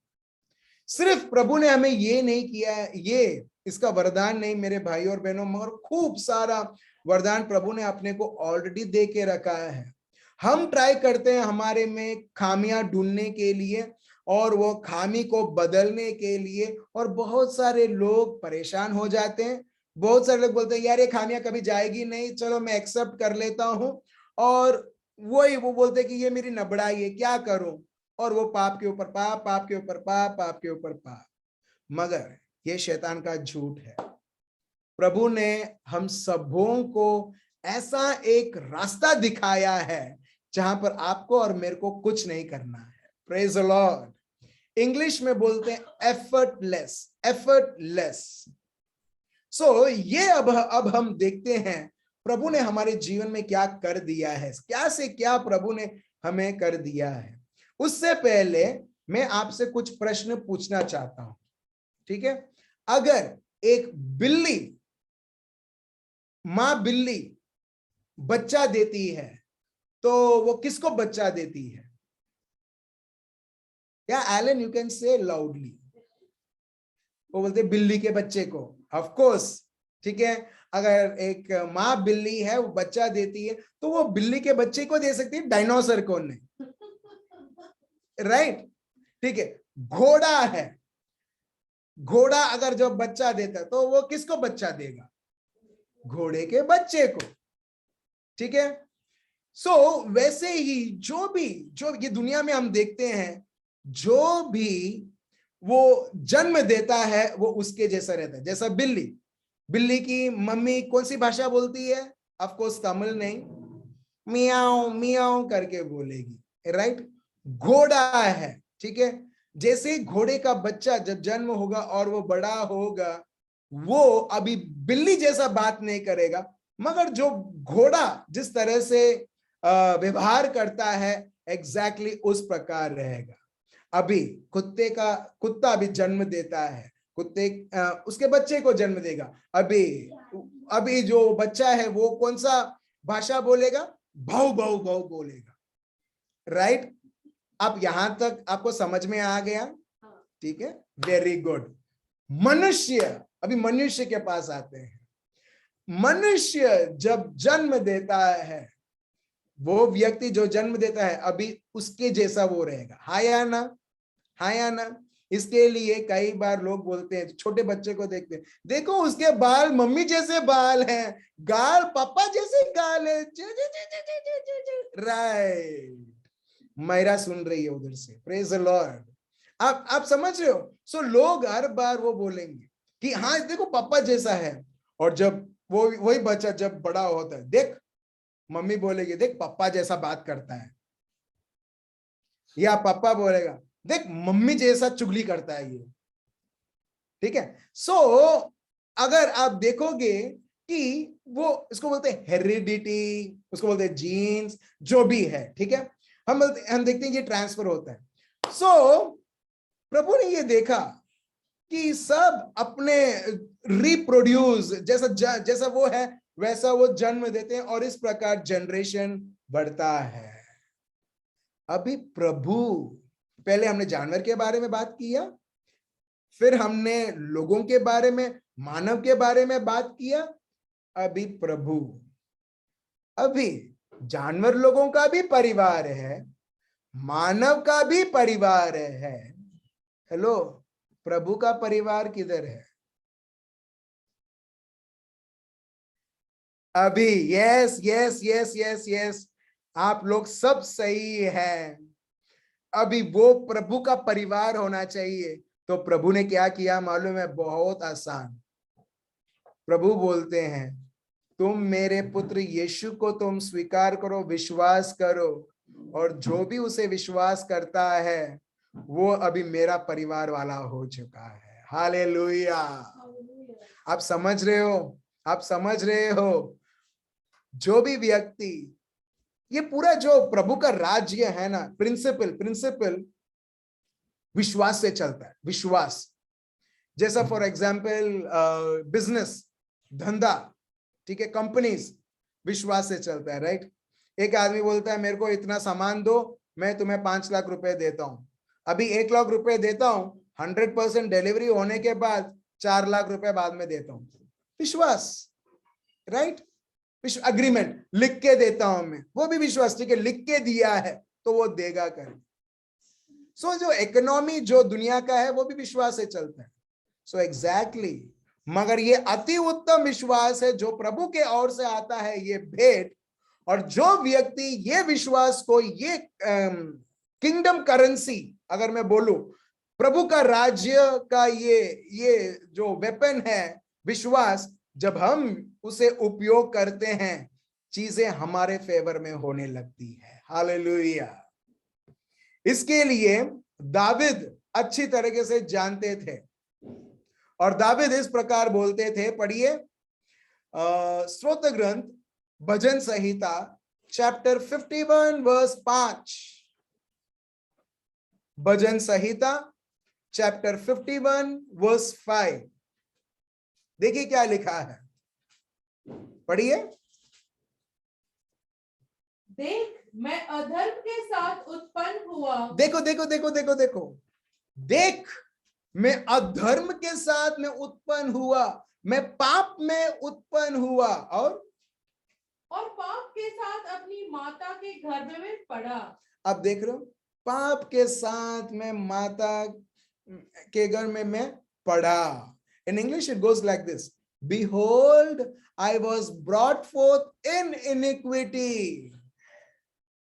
सिर्फ प्रभु ने हमें ये नहीं किया है, ये इसका वरदान नहीं मेरे भाई और बहनों, मगर खूब सारा वरदान प्रभु ने अपने को ऑलरेडी दे के रखा है। हम ट्राई करते हैं हमारे में खामियां ढूंढने के लिए और वो खामी को बदलने के लिए, और बहुत सारे लोग परेशान हो जाते हैं। बहुत सारे लोग बोलते हैं यार ये खामियां कभी जाएगी नहीं, चलो मैं एक्सेप्ट कर लेता हूं, और वो बोलते हैं कि ये मेरी नबड़ाई है, क्या करूं, और वो पाप के ऊपर पाप, पाप के ऊपर पाप, पाप के ऊपर पाप। मगर ये शैतान का झूठ है। प्रभु ने हम सबों को ऐसा एक रास्ता दिखाया है जहां पर आपको और मेरे को कुछ नहीं करना है। Praise the Lord. इंग्लिश में बोलते हैं एफर्टलेस, एफर्टलेस। सो ये अब हम देखते हैं प्रभु ने हमारे जीवन में क्या कर दिया है, क्या से क्या प्रभु ने हमें कर दिया है। उससे पहले मैं आपसे कुछ प्रश्न पूछना चाहता हूं, ठीक है? अगर एक बिल्ली, मां बिल्ली बच्चा देती है तो वो किसको बच्चा देती है? या एलन यू कैन से लाउडली। वो बोलते बिल्ली के बच्चे को, ऑफ कोर्स, ठीक है। अगर एक माँ बिल्ली है वो बच्चा देती है तो वो बिल्ली के बच्चे को दे सकती है, डायनासोर को नहीं, राइट? ठीक है। घोड़ा है, घोड़ा अगर जब बच्चा देता है तो वो किसको बच्चा देगा? घोड़े के बच्चे को, ठीक है। सो वैसे ही जो ये दुनिया में हम देखते हैं, जो भी वो जन्म देता है वो उसके जैसा रहता है। जैसा बिल्ली, बिल्ली की मम्मी कौन सी भाषा बोलती है? ऑफ कोर्स तमिल नहीं, मियाओ मियाओ करके बोलेगी, राइट? घोड़ा है, ठीक है। जैसे घोड़े का बच्चा जब जन्म होगा और वो बड़ा होगा, वो अभी बिल्ली जैसा बात नहीं करेगा, मगर जो घोड़ा जिस तरह से व्यवहार करता है एग्जैक्टली उस प्रकार रहेगा। अभी कुत्ता भी जन्म देता है, कुत्ते उसके बच्चे को जन्म देगा। अभी जो बच्चा है वो कौन सा भाषा बोलेगा? भाऊ भाऊ भाऊ बोलेगा, राइट? आप यहां तक आपको समझ में आ गया? ठीक है, वेरी गुड। मनुष्य, अभी मनुष्य के पास आते हैं। मनुष्य जब जन्म देता है, वो व्यक्ति जो जन्म देता है अभी उसके जैसा वो रहेगा, हाँ या ना? हाँ या ना? इसके लिए कई बार लोग बोलते हैं, छोटे बच्चे को देखते हैं, देखो उसके बाल मम्मी जैसे बाल हैं, गाल पापा जैसे गाल है। राइट, मैरा सुन रही है उधर से, प्रेज द लॉर्ड। आप समझ रहे हो? सो लोग हर बार वो बोलेंगे कि हाँ देखो पापा जैसा है, और जब वो वही बच्चा जब बड़ा होता है, देख मम्मी बोलेगी देख पापा जैसा बात करता है, या पापा बोलेगा देख मम्मी जैसा चुगली करता है ये। ठीक है, सो अगर आप देखोगे कि वो इसको बोलते हैं हेरिडिटी, उसको बोलते हैं जीन्स, जो भी है, ठीक है, हम देखते हैं ये ट्रांसफर होता है। सो प्रभु ने ये देखा कि सब अपने रिप्रोड्यूस जैसा वो है वैसा वो जन्म देते हैं, और इस प्रकार जनरेशन बढ़ता है। अभी प्रभु, पहले हमने जानवर के बारे में बात किया, फिर हमने लोगों के बारे में, मानव के बारे में बात किया, अभी प्रभु, अभी जानवर लोगों का भी परिवार है, मानव का भी परिवार है। हेलो, प्रभु का परिवार किधर है? अभी yes yes yes yes yes, आप लोग सब सही है। अभी वो प्रभु का परिवार होना चाहिए। तो प्रभु ने क्या किया मालूम है? बहुत आसान। प्रभु बोलते हैं तुम मेरे पुत्र यीशु को तुम स्वीकार करो, विश्वास करो, और जो भी उसे विश्वास करता है वो अभी मेरा परिवार वाला हो चुका है। हालेलुया। आप समझ रहे हो? आप समझ रहे हो? जो भी व्यक्ति, ये पूरा जो प्रभु का राज्य है ना, प्रिंसिपल विश्वास से चलता है। विश्वास, जैसा फॉर एग्जाम्पल बिजनेस, धंधा, ठीक है, कंपनीज विश्वास से चलता है, राइट? एक आदमी बोलता है मेरे को इतना सामान दो, मैं तुम्हें 5 लाख रुपए देता हूं। अभी 1 लाख रुपए देता हूं, 100% डिलीवरी होने के बाद 4 लाख रुपए बाद में देता हूं। विश्वास, राइट? अग्रीमेंट लिख के देता हूं मैं, वो भी विश्वास। ठीक है, लिख के दिया है तो वो देगा कर। सो जो इकोनॉमी जो दुनिया का है वो भी विश्वास से चलता है। सो एग्जैक्टली, मगर ये अति उत्तम विश्वास है जो प्रभु के ओर से आता है, ये भेंट। और जो व्यक्ति ये विश्वास को, ये किंगडम करेंसी, अगर मैं बोलूं प्रभु का राज्य का ये जो वेपन है विश्वास, जब हम उसे उपयोग करते हैं चीजें हमारे फेवर में होने लगती है। हालेलुया। इसके लिए दाविद अच्छी तरीके से जानते थे, और दाविद इस प्रकार बोलते थे, पढ़िए स्तोत्र ग्रंथ भजन संहिता चैप्टर 51 वर्स 5। भजन संहिता चैप्टर 51 वर्स 5, देखिए क्या लिखा है, पढ़िए। देख मैं अधर्म के साथ उत्पन्न हुआ। देखो देखो देखो देखो देखो, देख मैं अधर्म के साथ में उत्पन्न हुआ, मैं पाप में उत्पन्न हुआ, और पाप के साथ अपनी माता के गर्भ में पड़ा। अब देख रहे हो, पाप के साथ में माता के गर्भ में मैं पड़ा। In English it goes like this: Behold, I was brought forth in iniquity.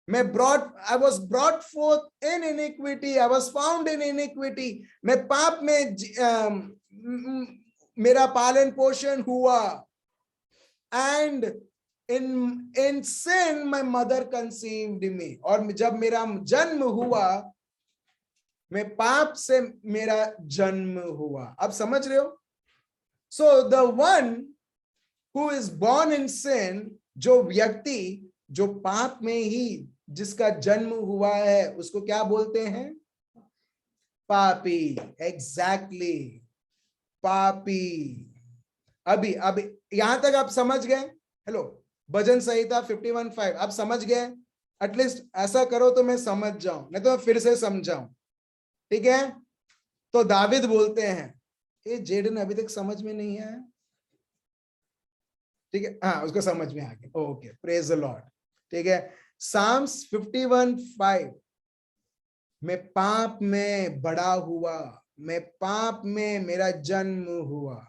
I was brought forth in iniquity. I was found in iniquity. मैं पाप में मेरा पालन पोषण हुआ. And in sin my mother conceived me. और जब मेरा जन्म हुआ, मैं पाप से मेरा जन्म हुआ। अब समझ रहे हो? So the one who is born in sin, जो व्यक्ति जो पाप में ही जिसका जन्म हुआ है, उसको क्या बोलते हैं? पापी। एग्जैक्टली, पापी। अभी यहां तक आप समझ गए? हेलो, भजन संहिता 51:5 आप समझ गए? एटलीस्ट ऐसा करो तो मैं समझ जाऊं, नहीं तो मैं फिर से समझाऊं। ठीक है, तो दाविद बोलते हैं, ये जेडन अभी तक समझ में नहीं आया। ठीक है, हाँ उसको समझ में आ गया, ओके, प्रेज द लॉर्ड। ठीक है, साम्स 51:5, मैं पाप में बड़ा हुआ, मैं पाप में मेरा जन्म हुआ।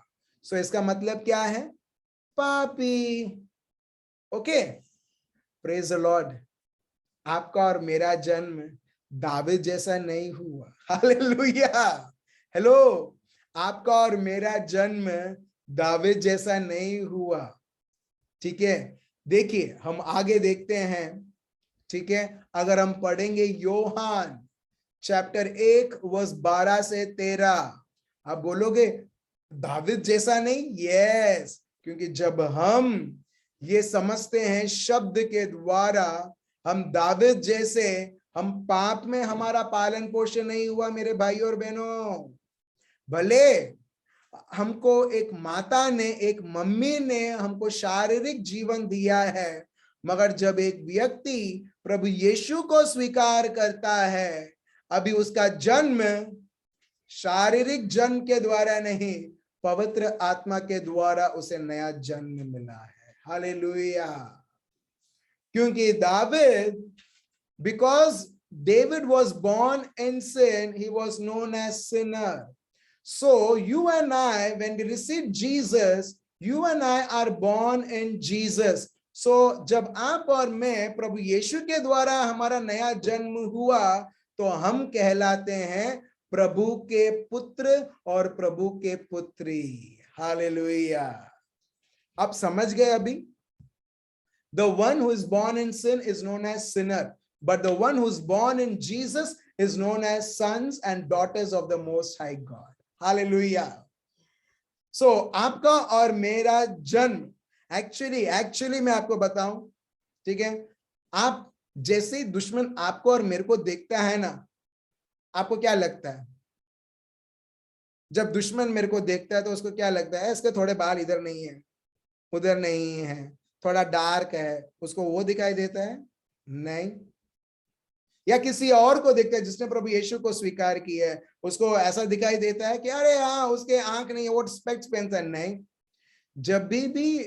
सो इसका मतलब क्या है? पापी। Okay, praise the Lord. आपका और मेरा जन्म दाविद जैसा नहीं हुआ। हालेलुया। हेलो, आपका और मेरा जन्म दाविद जैसा नहीं हुआ। ठीक है, देखिए हम आगे देखते हैं। ठीक है, अगर हम पढ़ेंगे योहान चैप्टर 1 वर्स 12 से 13, आप बोलोगे दाविद जैसा नहीं? यस, क्योंकि जब हम ये समझते हैं शब्द के द्वारा, हम दाविद जैसे, हम पाप में हमारा पालन पोषण नहीं हुआ मेरे भाई और बहनों। भले हमको एक माता ने, एक मम्मी ने हमको शारीरिक जीवन दिया है, मगर जब एक व्यक्ति प्रभु यीशु को स्वीकार करता है, अभी उसका जन्म शारीरिक जन्म के द्वारा नहीं, पवित्र आत्मा के द्वारा उसे नया जन्म मिला है। हालेलुया। क्योंकि David, because David was born in sin, he was known as sinner. So you and I, when we receive Jesus, you and I are born in Jesus. So जब आप और मैं प्रभु यीशु के द्वारा हमारा नया जन्म हुआ, तो हम कहलाते हैं प्रभु के पुत्र और प्रभु के पुत्री। हालेलुया। आप समझ गए अभी? The one who is born in sin is known as sinner, but the one who is born in Jesus is known as sons and daughters of the Most High God. Hallelujah. So आपका और मेरा जन्म, actually मैं आपको बताऊं, ठीक है, आप जैसे ही दुश्मन आपको और मेरे को देखता है ना, आपको क्या लगता है? जब दुश्मन मेरे को देखता है तो उसको क्या लगता है? इसके थोड़े बाल इधर नहीं है, उधर नहीं है, थोड़ा डार्क है, उसको वो दिखाई देता है? नहीं। या किसी और को देखता है जिसने प्रभु यीशु को स्वीकार किया है, उसको ऐसा दिखाई देता है कि अरे हाँ उसके आंख नहीं है, वो स्पेक्स पहनता है? नहीं। जब भी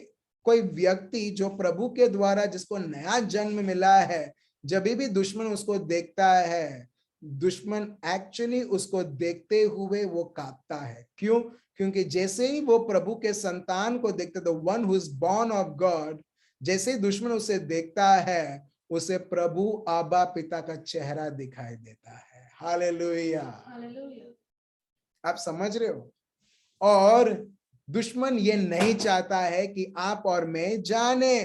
कोई व्यक्ति जो प्रभु के द्वारा जिसको नया जन्म मिला है, जब भी दुश्मन उसको देखता है, दुश्मन एक्चुअली उसको देखते हुए वो कांपता है। क्यों? क्योंकि जैसे ही वो प्रभु के संतान को देखते, the one who is born of God, जैसे ही दुश्मन उसे देखता है, उसे प्रभु आबा पिता का चेहरा दिखाई देता है। हालेलुया। आप समझ रहे हो? और दुश्मन ये नहीं चाहता है कि आप और मैं जाने,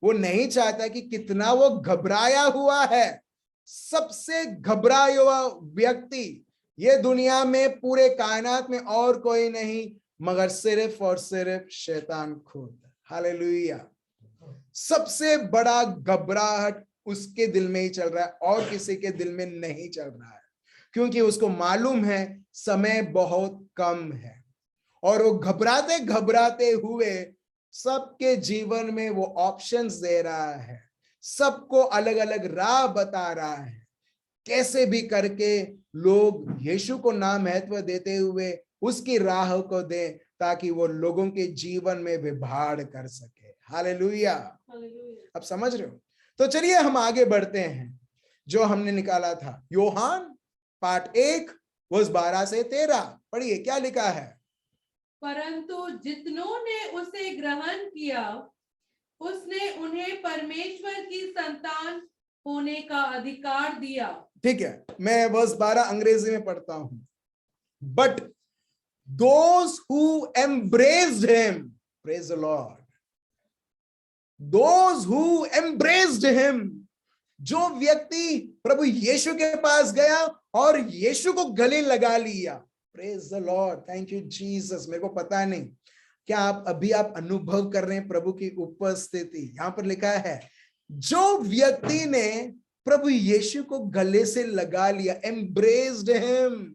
वो नहीं चाहता कि कितना वो घबराया हुआ है। सबसे घबराया हुआ व्यक्ति ये दुनिया में, पूरे कायनात में और कोई नहीं, मगर सिर्फ और सिर्फ शैतान खुद। हालेलुया। सबसे बड़ा घबराहट उसके दिल में ही चल रहा है, और किसी के दिल में नहीं चल रहा है, क्योंकि उसको मालूम है समय बहुत कम है, और वो घबराते घबराते हुए सबके जीवन में वो ऑप्शंस दे रहा है, सबको अलग अलग राह बता रहा है, कैसे भी करके लोग यीशु को ना महत्व देते हुए उसकी राह को दे, ताकि वो लोगों के जीवन में विभाड़ कर सके। हालेलुया। अब समझ रहे हो? तो चलिए हम आगे बढ़ते हैं। जो हमने निकाला था योहान पार्ट 1 वर्स 12 से 13, पढ़िए क्या लिखा है। परंतु जितनों ने उसे ग्रहण किया, उसने उन्हें परमेश्वर की संतान होने का अधिकार दिया। ठीक है, मैं वर्स 12 अंग्रेजी में पढ़ता हूं। But those who embraced him, praise the Lord, those who embraced him, जो व्यक्ति प्रभु यीशु के पास गया और यीशु को गले लगा लिया, praise the lord, thank you Jesus. मेरे को पता नहीं क्या आप अभी अनुभव कर रहे हैं प्रभु की उपस्थिति। यहां पर लिखा है जो व्यक्ति ने प्रभु यीशु को गले से लगा लिया, embraced him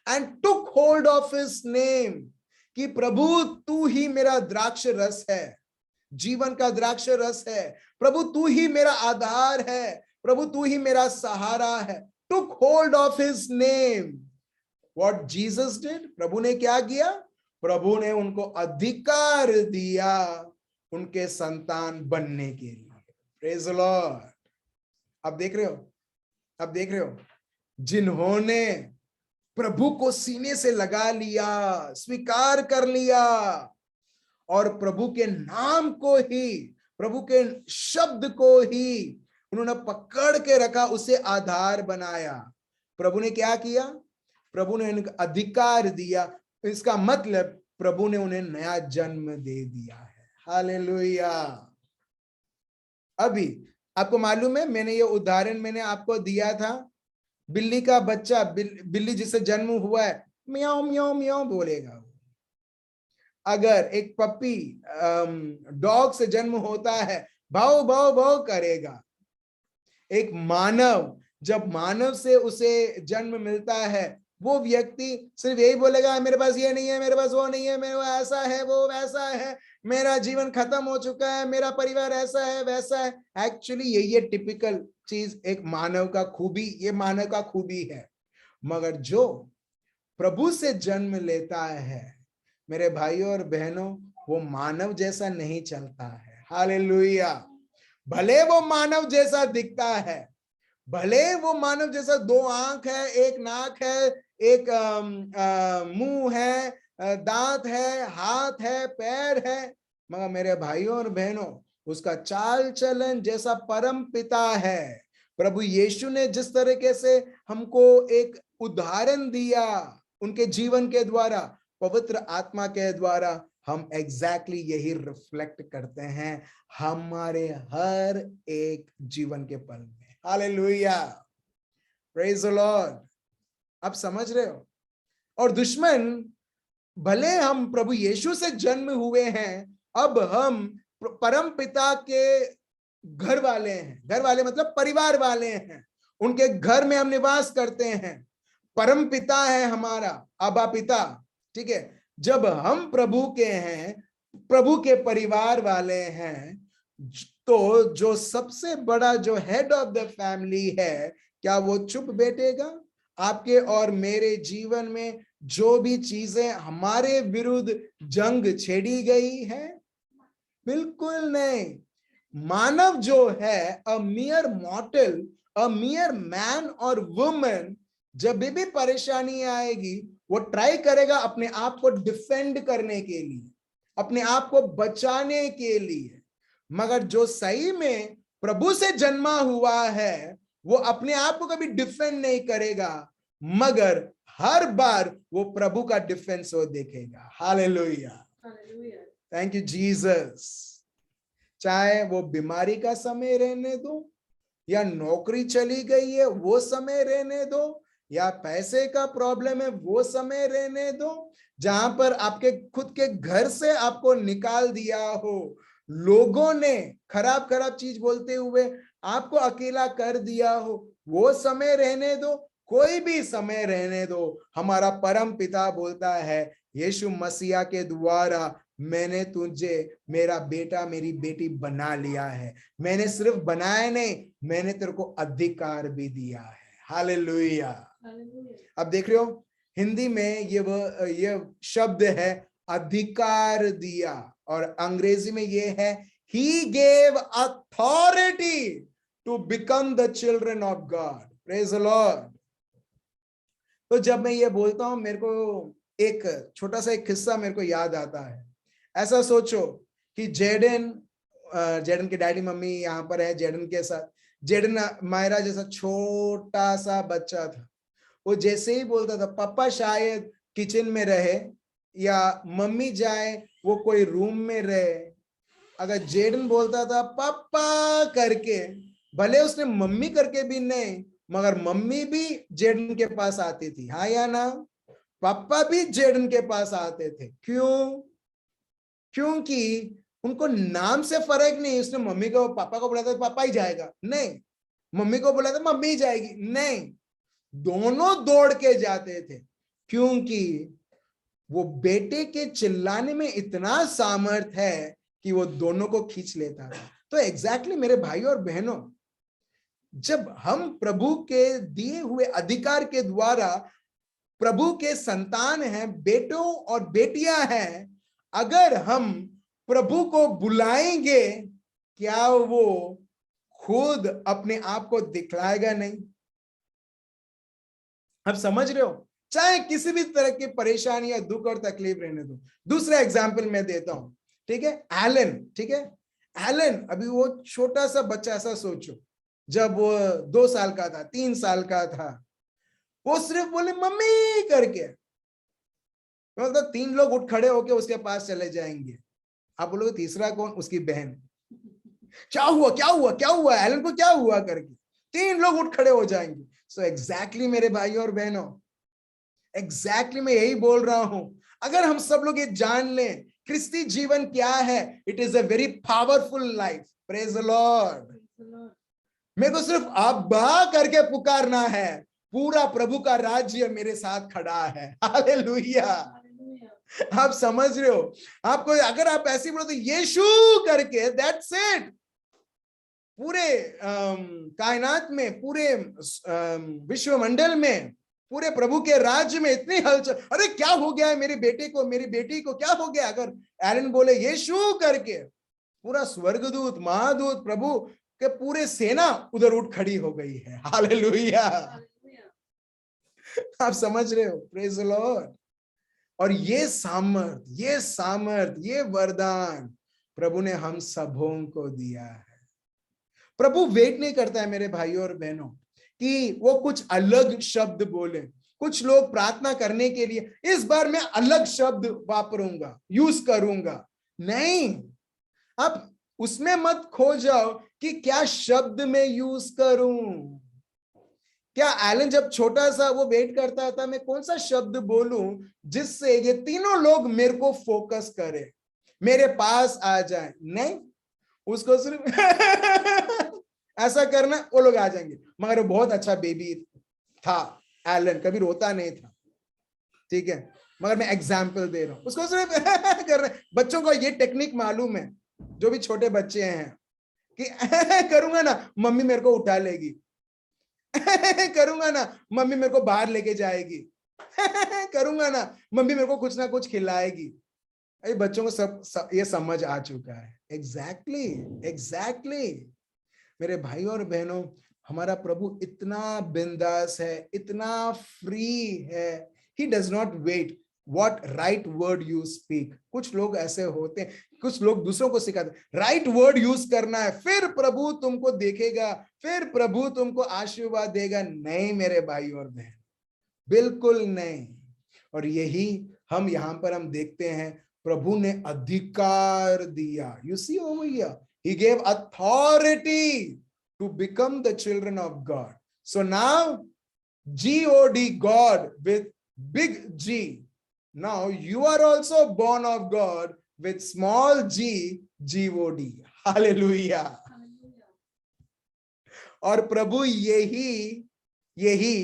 and took hold of his name, कि प्रभु तू ही मेरा द्राक्ष रस है, जीवन का द्राक्ष रस है। प्रभु तू ही मेरा आधार है, प्रभु तू ही मेरा सहारा है। Took hold of his name. What Jesus did, प्रभु ने क्या किया? प्रभु ने उनको अधिकार दिया उनके संतान बनने के लिए। Praise the Lord. अब देख रहे हो, अब देख रहे हो, जिन्होंने प्रभु को सीने से लगा लिया, स्वीकार कर लिया और प्रभु के नाम को ही, प्रभु के शब्द को ही उन्होंने पकड़ के रखा, उसे आधार बनाया। प्रभु ने क्या किया? प्रभु ने उनको अधिकार दिया। इसका मतलब प्रभु ने उन्हें नया जन्म दे दिया है। हालेलुया। अभी आपको मालूम है, मैंने ये उदाहरण मैंने आपको दिया था, बिल्ली का बच्चा, बिल्ली जिसे जन्म हुआ है, म्याऊ म्याऊ म्याऊ बोलेगा। अगर एक पप्पी डॉग से जन्म होता है, भाव भाव भाव करेगा। एक मानव, जब मानव से उसे जन्म मिलता है, वो व्यक्ति सिर्फ यही बोलेगा, मेरे पास ये नहीं है, मेरे पास वो नहीं है, मेरे वो ऐसा है, वो वैसा है, मेरा जीवन खत्म हो चुका है, मेरा परिवार ऐसा है वैसा है। एक्चुअली ये टिपिकल चीज एक मानव का खूबी, ये मानव का खूबी है। मगर जो प्रभु से जन्म लेता है मेरे भाइयों और बहनों, वो मानव जैसा नहीं चलता है। हालेलुया। भले वो मानव जैसा दिखता है, भले वो मानव जैसा 2 आंख है, 1 नाक है, एक मुंह है, दांत है, हाथ है, पैर है, मगर मेरे भाइयों और बहनों, उसका चाल चलन जैसा परम पिता है। प्रभु यीशु ने जिस तरीके से हमको एक उदाहरण दिया उनके जीवन के द्वारा, पवित्र आत्मा के द्वारा, हम एग्जैक्टली यही रिफ्लेक्ट करते हैं हमारे हर एक जीवन के पल में। Hallelujah, praise the lord. आप समझ रहे हो? और दुश्मन, भले हम प्रभु यीशु से जन्म हुए हैं, अब हम परम पिता के घर वाले हैं। घर वाले मतलब परिवार वाले हैं, उनके घर में हम निवास करते हैं। परम पिता है हमारा आबा पिता, ठीक है। जब हम प्रभु के हैं, प्रभु के परिवार वाले हैं, तो जो सबसे बड़ा जो हेड ऑफ द फैमिली है, क्या वो चुप बैठेगा? आपके और मेरे जीवन में जो भी चीजें हमारे विरुद्ध जंग छेड़ी गई है, बिल्कुल नहीं। मानव जो है, अ मियर मॉर्टल, अ मियर मैन और वुमन, जब भी परेशानी आएगी, वो ट्राई करेगा अपने आप को डिफेंड करने के लिए, अपने आप को बचाने के लिए। मगर जो सही में प्रभु से जन्मा हुआ है, वो अपने आप को कभी डिफेंड नहीं करेगा, मगर हर बार वो प्रभु का डिफेंस वो देखेगा। Hallelujah, thank you Jesus. चाहे वो बीमारी का समय रहने दो, या नौकरी चली गई है वो समय रहने दो, या पैसे का प्रॉब्लम है वो समय रहने दो, जहां पर आपके खुद के घर से आपको निकाल दिया हो, लोगों ने खराब खराब चीज बोलते हुए आपको अकेला कर दिया हो, वो समय रहने दो, कोई भी समय रहने दो। हमारा परम पिता बोलता है, यीशु मसीहा के द्वारा मैंने तुझे मेरा बेटा मेरी बेटी बना लिया है। मैंने सिर्फ बनाया नहीं, मैंने तेरे को अधिकार भी दिया है। हालेलुया। अब देख रहे हो, हिंदी में ये शब्द है अधिकार दिया, और अंग्रेजी में ये है he gave authority to become the children of God. Praise the Lord. तो जब मैं ये बोलता हूं, मेरे को एक छोटा सा एक किस्सा मेरे को याद आता है। ऐसा सोचो कि जेडन के डैडी मम्मी यहाँ पर है, जेडन के साथ, जेडन मायरा जैसा छोटा सा बच्चा था। वो जैसे ही बोलता था पापा शायद किचन में रहे, या मम्मी जाए वो कोई रूम में रहे, अगर जेडन बोलता था पापा करके, भले उसने मम्मी करके भी नहीं, मगर मम्मी भी जेडन के पास आती थी, हाँ या ना? पापा भी जेडन के पास आते थे। क्यों? क्योंकि उनको नाम से फर्क नहीं। उसने मम्मी को पापा को बुलाया था पापा ही जाएगा, नहीं। मम्मी को बुलाया था मम्मी ही जाएगी, नहीं। दोनों दौड़ के जाते थे, क्योंकि वो बेटे के चिल्लाने में इतना सामर्थ है कि वो दोनों को खींच लेता था। तो एग्जैक्टली मेरे भाई और बहनों, जब हम प्रभु के दिए हुए अधिकार के द्वारा प्रभु के संतान हैं, बेटों और बेटियां हैं, अगर हम प्रभु को बुलाएंगे, क्या वो खुद अपने आप को दिखलाएगा नहीं? आप समझ रहे हो? चाहे किसी भी तरह की परेशानी या दुख और तकलीफ रहने दो। दूसरा एग्जाम्पल मैं देता हूं, ठीक है? एलन, ठीक है? एलन अभी वो छोटा सा बच्चा, ऐसा सोचो, जब वो 2 साल का था, 3 साल का था, वो सिर्फ बोले मम्मी करके, मतलब 3 लोग उठ खड़े होके उसके पास चले जाएंगे। आप बोलोगे तीसरा कौन? उसकी बहन। क्या हुआ क्या हुआ क्या हुआ, एलन को क्या हुआ करके 3 लोग उठ खड़े हो जाएंगे। सो एग्जैक्टली मेरे भाई और बहनों, एग्जैक्टली मैं यही बोल रहा हूं। अगर हम सब लोग ये जान लें क्रिस्ती जीवन क्या है, it is a very powerful life. Praise the Lord. मेरे को सिर्फ अब्बा करके पुकारना है, पूरा प्रभु का राज्य मेरे साथ खड़ा है। हालेलुया। आप समझ रहे हो? आपको अगर आप ऐसे बोलो तो यीशु करके, दैट्स इट। पूरे कायनात में, पूरे विश्वमंडल में, पूरे प्रभु के राज्य में इतनी हलचल, अरे क्या हो गया है मेरे बेटे को, मेरी बेटी को क्या हो गया? अगर एलन बोले यीशु करके, पूरा स्वर्गदूत, महादूत, प्रभु के पूरे सेना उधर उठ खड़ी हो गई है। हालेलुया। आप समझ रहे हो? Praise the Lord. और ये सामर्थ, ये वरदान प्रभु ने हम सबों को दिया है। प्रभु वेट नहीं करता है मेरे भाइयों और बहनों कि वो कुछ अलग शब्द बोले। कुछ लोग प्रार्थना करने के लिए इस बार मैं अलग शब्द वापरूंगा, यूज करूंगा। नहीं, आप उसमें मत खो जाओ कि क्या शब्द में यूज करूं। क्या एलन जब छोटा सा वो वेट करता था, मैं कौन सा शब्द बोलूं जिससे ये तीनों लोग मेरे को फोकस करें, मेरे पास आ जाए? नहीं, उसको सिर्फ ऐसा करना, वो लोग आ जाएंगे। मगर वो बहुत अच्छा बेबी था, एलन कभी रोता नहीं था, ठीक है? मगर मैं एग्जाम्पल दे रहा हूं, उसको सिर्फ कर रहे। बच्चों को ये टेक्निक मालूम है, जो भी छोटे बच्चे हैं, कि करूंगा ना मम्मी मेरे को उठा लेगी, करूंगा ना मम्मी मेरे को बाहर लेके जाएगी, करूंगा ना मम्मी मेरे को कुछ ना कुछ खिलाएगी। अरे बच्चों को सब ये समझ आ चुका है। एग्जैक्टली मेरे भाई और बहनों, हमारा प्रभु इतना बिंदास है, इतना फ्री है। He does not wait what right word you speak। कुछ लोग ऐसे होते हैं, कुछ लोग दूसरों को सिखाते राइट वर्ड यूज करना है, फिर प्रभु तुमको देखेगा, फिर प्रभु तुमको आशीर्वाद देगा। नहीं मेरे भाई और बहन, बिल्कुल नहीं। और यही हम यहाँ पर हम देखते हैं, प्रभु ने अधिकार दिया। You see over here, he gave authority to become the children of God. So now God, God with big G. Now you are also born of God with small g, God. Hallelujah. और प्रभु यही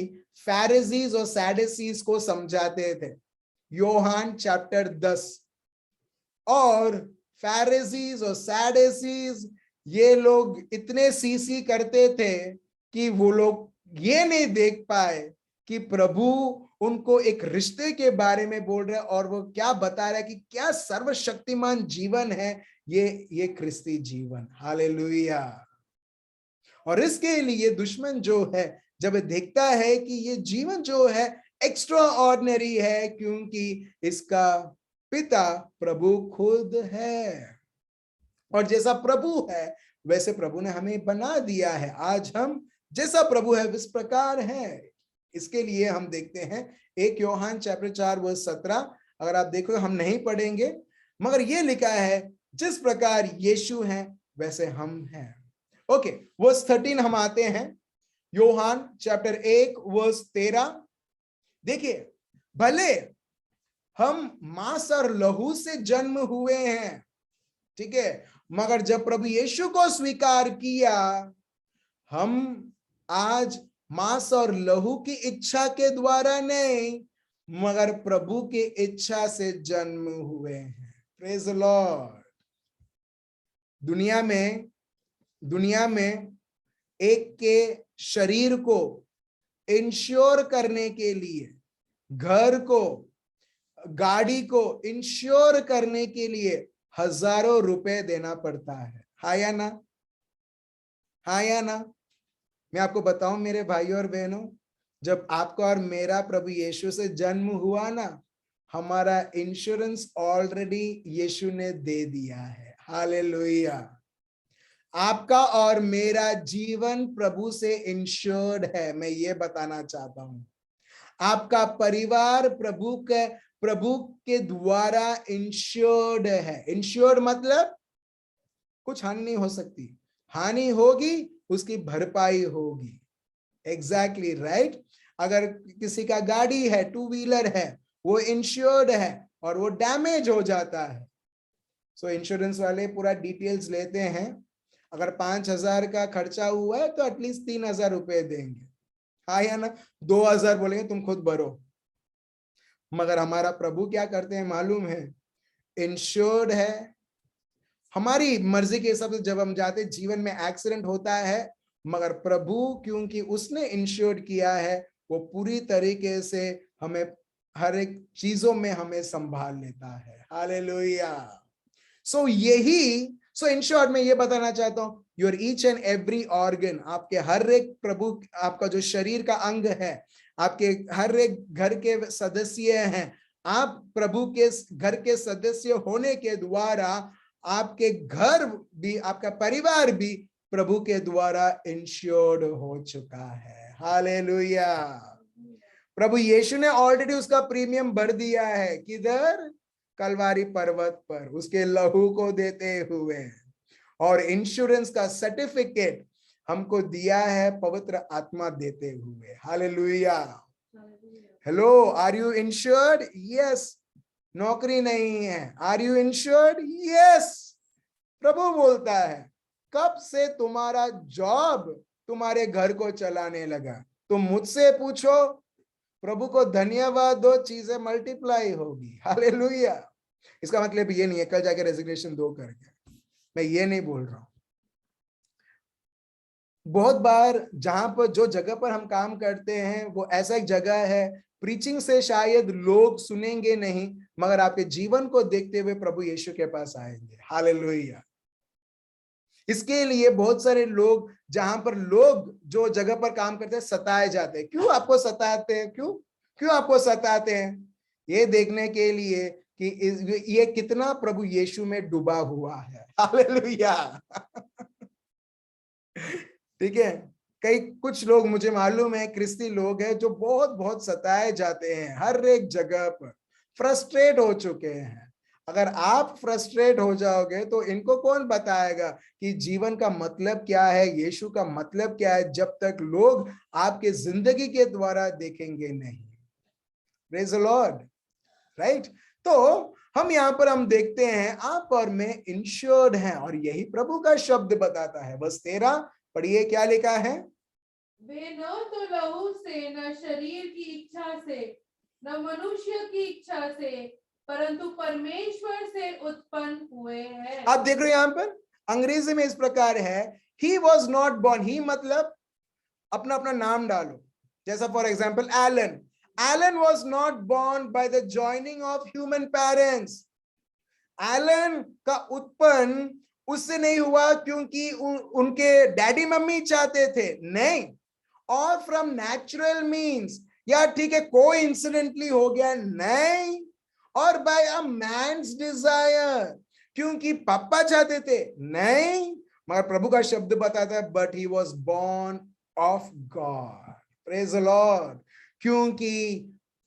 Pharisees और सैडुसीज को समझाते थे। Yohan chapter 10। और Pharisees और सैडुसीज ये लोग इतने सीसी करते थे कि वो लोग ये नहीं देख पाए कि प्रभु उनको एक रिश्ते के बारे में बोल रहे, और वो क्या बता रहा है कि क्या सर्वशक्तिमान जीवन है ये क्रिस्ती जीवन। हालेलुया। और इसके लिए दुश्मन जो है, जब देखता है कि ये जीवन जो है एक्स्ट्रा ऑर्डिनरी है, क्योंकि इसका पिता प्रभु खुद है, और जैसा प्रभु है वैसे प्रभु ने हमें बना दिया है। आज हम जैसा प्रभु है इस प्रकार है। इसके लिए हम देखते हैं 1 यूहन्ना चैप्टर 4 वर्स 17। अगर आप देखो, हम नहीं पढ़ेंगे, मगर ये लिखा है जिस प्रकार यीशु है वैसे हम हैं। ओके, वर्स 13 हम आते हैं। यूहन्ना चैप्टर 1 वर्स 13। देखिए, भले हम मांस और लहू से जन्म हुए हैं, ठीक है, मगर जब प्रभु यीशु को स्वीकार किया, हम आज मांस और लहू की इच्छा के द्वारा नहीं, मगर प्रभु की इच्छा से जन्म हुए हैं। Praise the Lord. दुनिया में एक के शरीर को इंश्योर करने के लिए, घर को, गाड़ी को इंश्योर करने के लिए हजारों रुपए देना पड़ता है। हाँ या ना? हाँ या ना? मैं आपको बताऊं मेरे भाइयों और बहनों, जब आपका और मेरा प्रभु यीशु से जन्म हुआ ना, हमारा इंश्योरेंस ऑलरेडी यीशु ने दे दिया है। हालेलुया। आपका और मेरा जीवन प्रभु से इंश्योर्ड है। मैं ये बताना चाहता हूं, आपका परिवार प्रभु के द्वारा इंश्योर्ड है। इंश्योर्ड मतलब कुछ हानि नहीं हो सकती, हानि होगी उसकी भरपाई होगी। Exactly right. अगर किसी का गाड़ी है, टू व्हीलर है, वो इंश्योर्ड है और वो डैमेज हो जाता है, सो इंश्योरेंस वाले पूरा डिटेल्स लेते हैं। अगर 5,000 का खर्चा हुआ है तो एटलीस्ट 3,000 रुपए देंगे। हाँ या ना? 2,000 बोलेंगे तुम खुद भरो। मगर हमारा प्रभु क्या करते हैं मालूम है? इंश्योर्ड है, हमारी मर्जी के हिसाब से जब हम जाते, जीवन में एक्सीडेंट होता है, मगर प्रभु क्योंकि उसने इंश्योर्ड किया है, वो पूरी तरीके से हमें हर एक चीजों में हमें संभाल लेता है। हालेलुया। सो इन शॉर्ट में ये बताना चाहता हूं, your each and every organ, आपके हर एक प्रभु, आपका जो शरीर का अंग है, आपके हर एक घर के सदस्य हैं, आप प्रभु के घर के सदस्य होने के द्वारा आपके घर भी, आपका परिवार भी प्रभु के द्वारा इंश्योर्ड हो चुका है। हालेलुया। प्रभु यीशु ने ऑलरेडी उसका प्रीमियम भर दिया है। किधर? कलवारी पर्वत पर उसके लहू को देते हुए। और इंश्योरेंस का सर्टिफिकेट हमको दिया है पवित्र आत्मा देते हुए। Hallelujah. Hello, are you insured? Yes. नौकरी नहीं है, आर यू इंश्योर्ड? यस। प्रभु बोलता है, कब से तुम्हारा जॉब तुम्हारे घर को चलाने लगा? तुम मुझसे पूछो, प्रभु को धन्यवाद दो, चीजें मल्टीप्लाई होगी। हालेलुया। इसका मतलब ये नहीं है कल जाके रेजिग्नेशन दो करके, मैं ये नहीं बोल रहा हूं। बहुत बार जहां पर, जो जगह पर हम काम करते हैं, वो ऐसा एक जगह है, प्रीचिंग से शायद लोग सुनेंगे नहीं, मगर आपके जीवन को देखते हुए प्रभु यीशु के पास आएंगे। हालेलुया। इसके लिए बहुत सारे लोग, जहां पर लोग जो जगह पर काम करते हैं, सताए जाते हैं। क्यों आपको सताते हैं? क्यों आपको सताते हैं? ये देखने के लिए कि ये कितना प्रभु यीशु में डूबा हुआ है। हालेलुया। ठीक है। कुछ लोग मुझे मालूम है, क्रिस्ती लोग हैं जो बहुत बहुत सताए जाते हैं, हर एक जगह पर फ्रस्ट्रेट हो चुके हैं। अगर आप फ्रस्ट्रेट हो जाओगे तो इनको कौन बताएगा कि जीवन का मतलब क्या है, यीशु का मतलब क्या है, जब तक लोग आपके जिंदगी के द्वारा देखेंगे नहीं। Praise the Lord. राइट। तो हम यहाँ पर हम देखते हैं, आप और मैं इंश्योर्ड हैं, और यही प्रभु का शब्द बताता है। बस 13 पढ़िए, क्या लिखा है? वे न तो लहू से, न शरीर की इच्छा से, न मनुष्य की इच्छा से, परंतु परमेश्वर से उत्पन्न हुए हैं। आप देख रहे हो यहाँ पर अंग्रेजी में इस प्रकार है, he was not born. He मतलब अपना अपना नाम डालो, जैसा for example Allen. Allen was not born by the joining of human parents. Allen का उत्पन्न उससे नहीं हुआ क्योंकि उनके डैडी मम्मी चाहते थे, नहीं, और फ्रॉम नेचुरल मीन्स, या ठीक है कोइंसिडेंटली हो गया, नहीं, और बाय अ मैन्स डिजायर, क्योंकि पापा चाहते थे, नहीं, मगर प्रभु का शब्द बताता है, but he was born of God. Praise the Lord. क्योंकि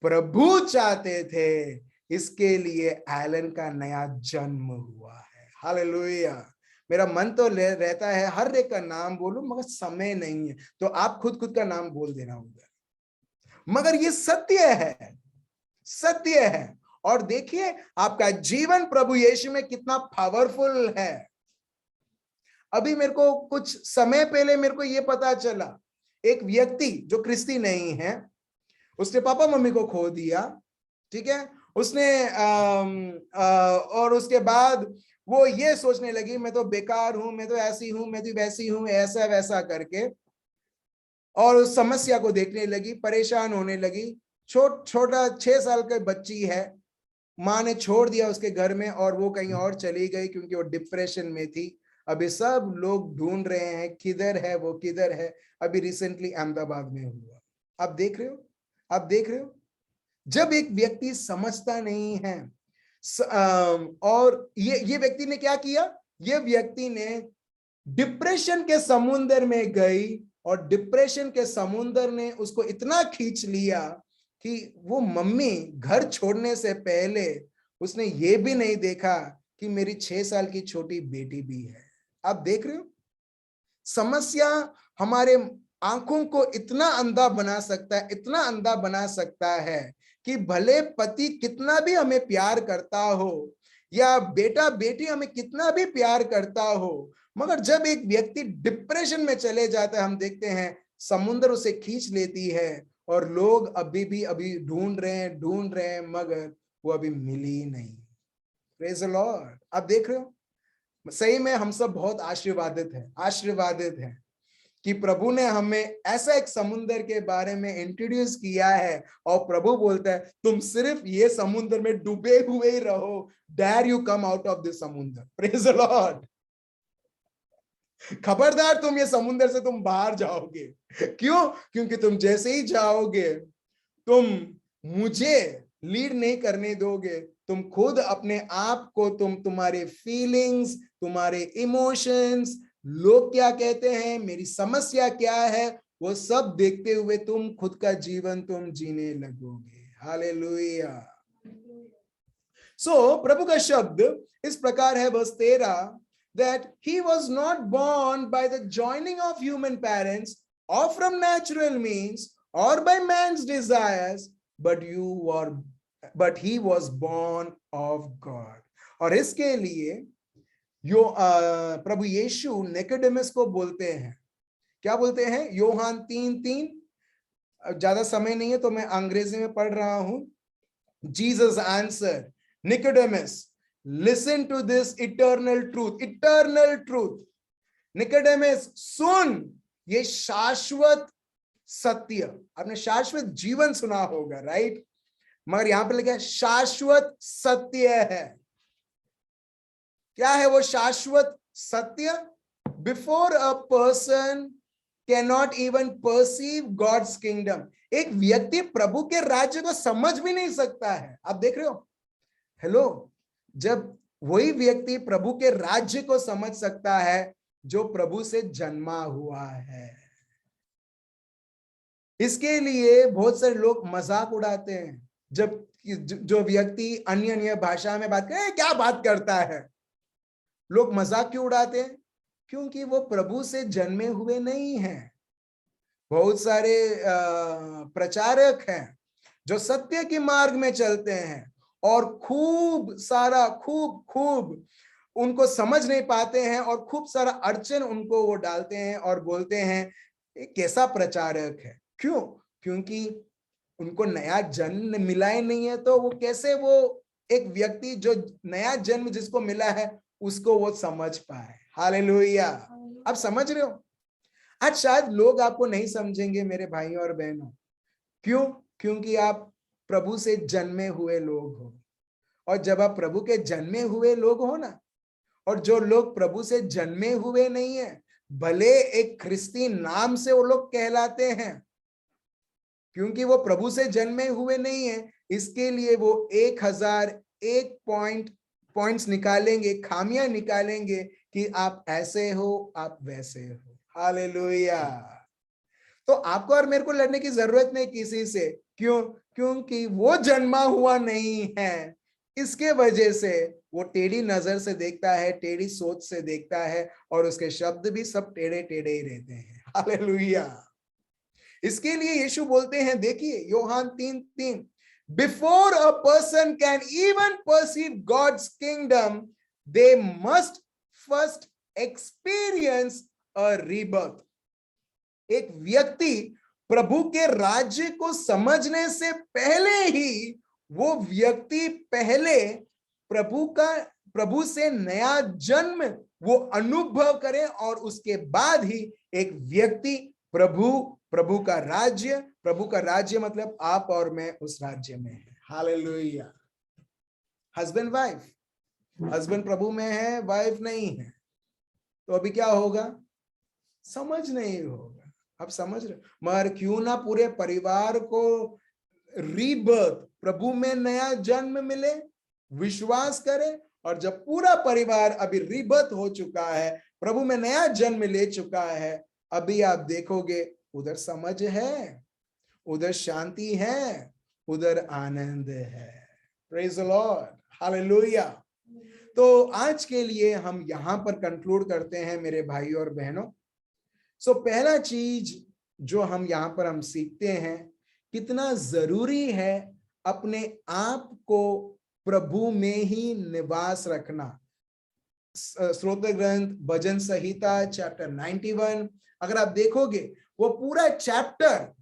प्रभु चाहते थे, इसके लिए एलन का नया जन्म हुआ है। हालेलुया। मेरा मन तो रहता है हर एक का नाम बोलूं, मगर समय नहीं है, तो आप खुद का नाम बोल देना उधर, मगर ये सत्य है, सत्य है। और देखिए आपका जीवन प्रभु यीशु में कितना पावरफुल है। अभी मेरे को कुछ समय पहले मेरे को ये पता चला, एक व्यक्ति जो क्रिस्ती नहीं है, उसने पापा मम्मी को खो दिया, ठीक है, उसने और उसके बाद वो ये सोचने लगी मैं तो बेकार हूं, मैं तो ऐसी हूं, मैं तो वैसी हूं, ऐसा वैसा करके, और उस समस्या को देखने लगी, परेशान होने लगी। छोटा 6 साल की बच्ची है, माँ ने छोड़ दिया उसके घर में और वो कहीं और चली गई क्योंकि वो डिप्रेशन में थी। अभी सब लोग ढूंढ रहे हैं किधर है वो, किधर है। अभी रिसेंटली अहमदाबाद में हुआ। आप देख रहे हो, आप देख रहे हो, जब एक व्यक्ति समझता नहीं है और ये व्यक्ति ने क्या किया, ये व्यक्ति ने डिप्रेशन के समुंदर में गई और डिप्रेशन के समुंदर ने उसको इतना खींच लिया कि वो मम्मी घर छोड़ने से पहले उसने ये भी नहीं देखा कि मेरी 6 साल की छोटी बेटी भी है। आप देख रहे हो, समस्या हमारे आंखों को इतना अंधा बना सकता है, इतना अंधा बना सकता है कि भले पति कितना भी हमें प्यार करता हो या बेटा बेटी हमें कितना भी प्यार करता हो, मगर जब एक व्यक्ति डिप्रेशन में चले जाता है, हम देखते हैं समुद्र उसे खींच लेती है और लोग अभी ढूंढ रहे हैं मगर वो अभी मिली नहीं। Praise the lord. आप देख रहे हो, सही में हम सब बहुत आशीर्वादित हैं कि प्रभु ने हमें ऐसा एक समुंदर के बारे में इंट्रोड्यूस किया है और प्रभु बोलता है तुम सिर्फ ये समुंदर में डूबे हुए ही रहो, dare you come out of this समुंदर। Praise the lord. खबरदार तुम ये समुंदर से तुम बाहर जाओगे। क्यों? क्योंकि तुम जैसे ही जाओगे तुम मुझे लीड नहीं करने दोगे, तुम खुद अपने आप को, तुम्हारे फीलिंग्स, तुम्हारे इमोशंस, लोग क्या कहते हैं, मेरी समस्या क्या है, वो सब देखते हुए तुम खुद का जीवन तुम जीने लगोगे। हालेलुया। सो प्रभु का शब्द इस प्रकार है, verse 13, that he was not born by the joining of human parents or from natural means or by man's desires, but he was born of God. और इसके लिए प्रभु यीशु निकोदेमस को बोलते हैं, क्या बोलते हैं? यूहन्ना 3:3। ज्यादा समय नहीं है तो मैं अंग्रेजी में पढ़ रहा हूं। Jesus answered Nicodemus, listen to this eternal truth. Nicodemus सुन, ये शाश्वत सत्य। आपने शाश्वत जीवन सुना होगा, राइट? मगर यहां पे लिखा है शाश्वत सत्य है। क्या है वो शाश्वत सत्य? Before a person cannot even perceive God's kingdom. एक व्यक्ति प्रभु के राज्य को समझ भी नहीं सकता है। आप देख रहे हो? हेलो, जब वही व्यक्ति प्रभु के राज्य को समझ सकता है जो प्रभु से जन्मा हुआ है। इसके लिए बहुत सारे लोग मजाक उड़ाते हैं। जब जो व्यक्ति अन्य भाषा में बात करे, क्या बात करता है, लोग मजाक क्यों उड़ाते हैं? क्योंकि वो प्रभु से जन्मे हुए नहीं हैं। बहुत सारे प्रचारक हैं जो सत्य के मार्ग में चलते हैं और खूब उनको समझ नहीं पाते हैं और खूब सारा अड़चन उनको वो डालते हैं और बोलते हैं ये कैसा प्रचारक है। क्यों? क्योंकि उनको नया जन्म मिला ही नहीं है, तो वो कैसे वो एक व्यक्ति जो नया जन्म जिसको मिला है उसको वो समझ पाए। हालेलुया। आप समझ रहे हो? आज शायद लोग आपको नहीं समझेंगे मेरे भाइयों और बहनों। क्यों? क्योंकि आप प्रभु से जन्मे हुए लोग हो। और जब आप प्रभु के जन्मे हुए लोग हो ना, और जो लोग प्रभु से जन्मे हुए नहीं है, भले एक ख्रिस्ती नाम से वो लोग कहलाते हैं, क्योंकि वो प्रभु से जन्मे हुए नहीं है, इसके लिए वो 1001 पॉइंट्स निकालेंगे, खामियां निकालेंगे कि आप ऐसे हो, आप वैसे हो। हालेलुया। तो आपको और मेरे को लड़ने की जरूरत नहीं किसी से। क्यों? क्योंकि वो जन्मा हुआ नहीं है। इसके वजह से वो टेढ़ी नजर से देखता है, टेढ़ी सोच से देखता है, और उसके शब्द भी सब टेढ़े टेढ़े ही रहते हैं। हालेलुया। इसके लिए यीशु बोलते हैं, देखिए Yuhanna 3:3, before a person can even perceive God's kingdom they must first experience a rebirth. एक व्यक्ति प्रभु के राज्य को समझने से पहले ही वो व्यक्ति पहले प्रभु का प्रभु से नया जन्म वो अनुभव करें, और उसके बाद ही एक व्यक्ति प्रभु का राज्य मतलब आप और मैं उस राज्य में है। हालेलुया। हस्बैंड वाइफ, हस्बैंड प्रभु में है, वाइफ नहीं है, तो अभी क्या होगा? समझ नहीं होगा। आप समझ रहे? मगर क्यों ना पूरे परिवार को रीबर्थ, प्रभु में नया जन्म मिले, विश्वास करे, और जब पूरा परिवार अभी रीबर्थ हो चुका है, प्रभु में नया जन्म ले चुका है, अभी आप देखोगे उधर समझ है, उधर शांति है, उधर आनंद है। Praise the Lord, hallelujah. तो आज के लिए हम यहां पर कंक्लूड करते हैं मेरे भाई और बहनों। सो पहला चीज जो हम यहां पर हम सीखते हैं, कितना जरूरी है अपने आप को प्रभु में ही निवास रखना। स्तोत्र ग्रंथ भजन संहिता चैप्टर 91, अगर आप देखोगे वो पूरा चैप्टर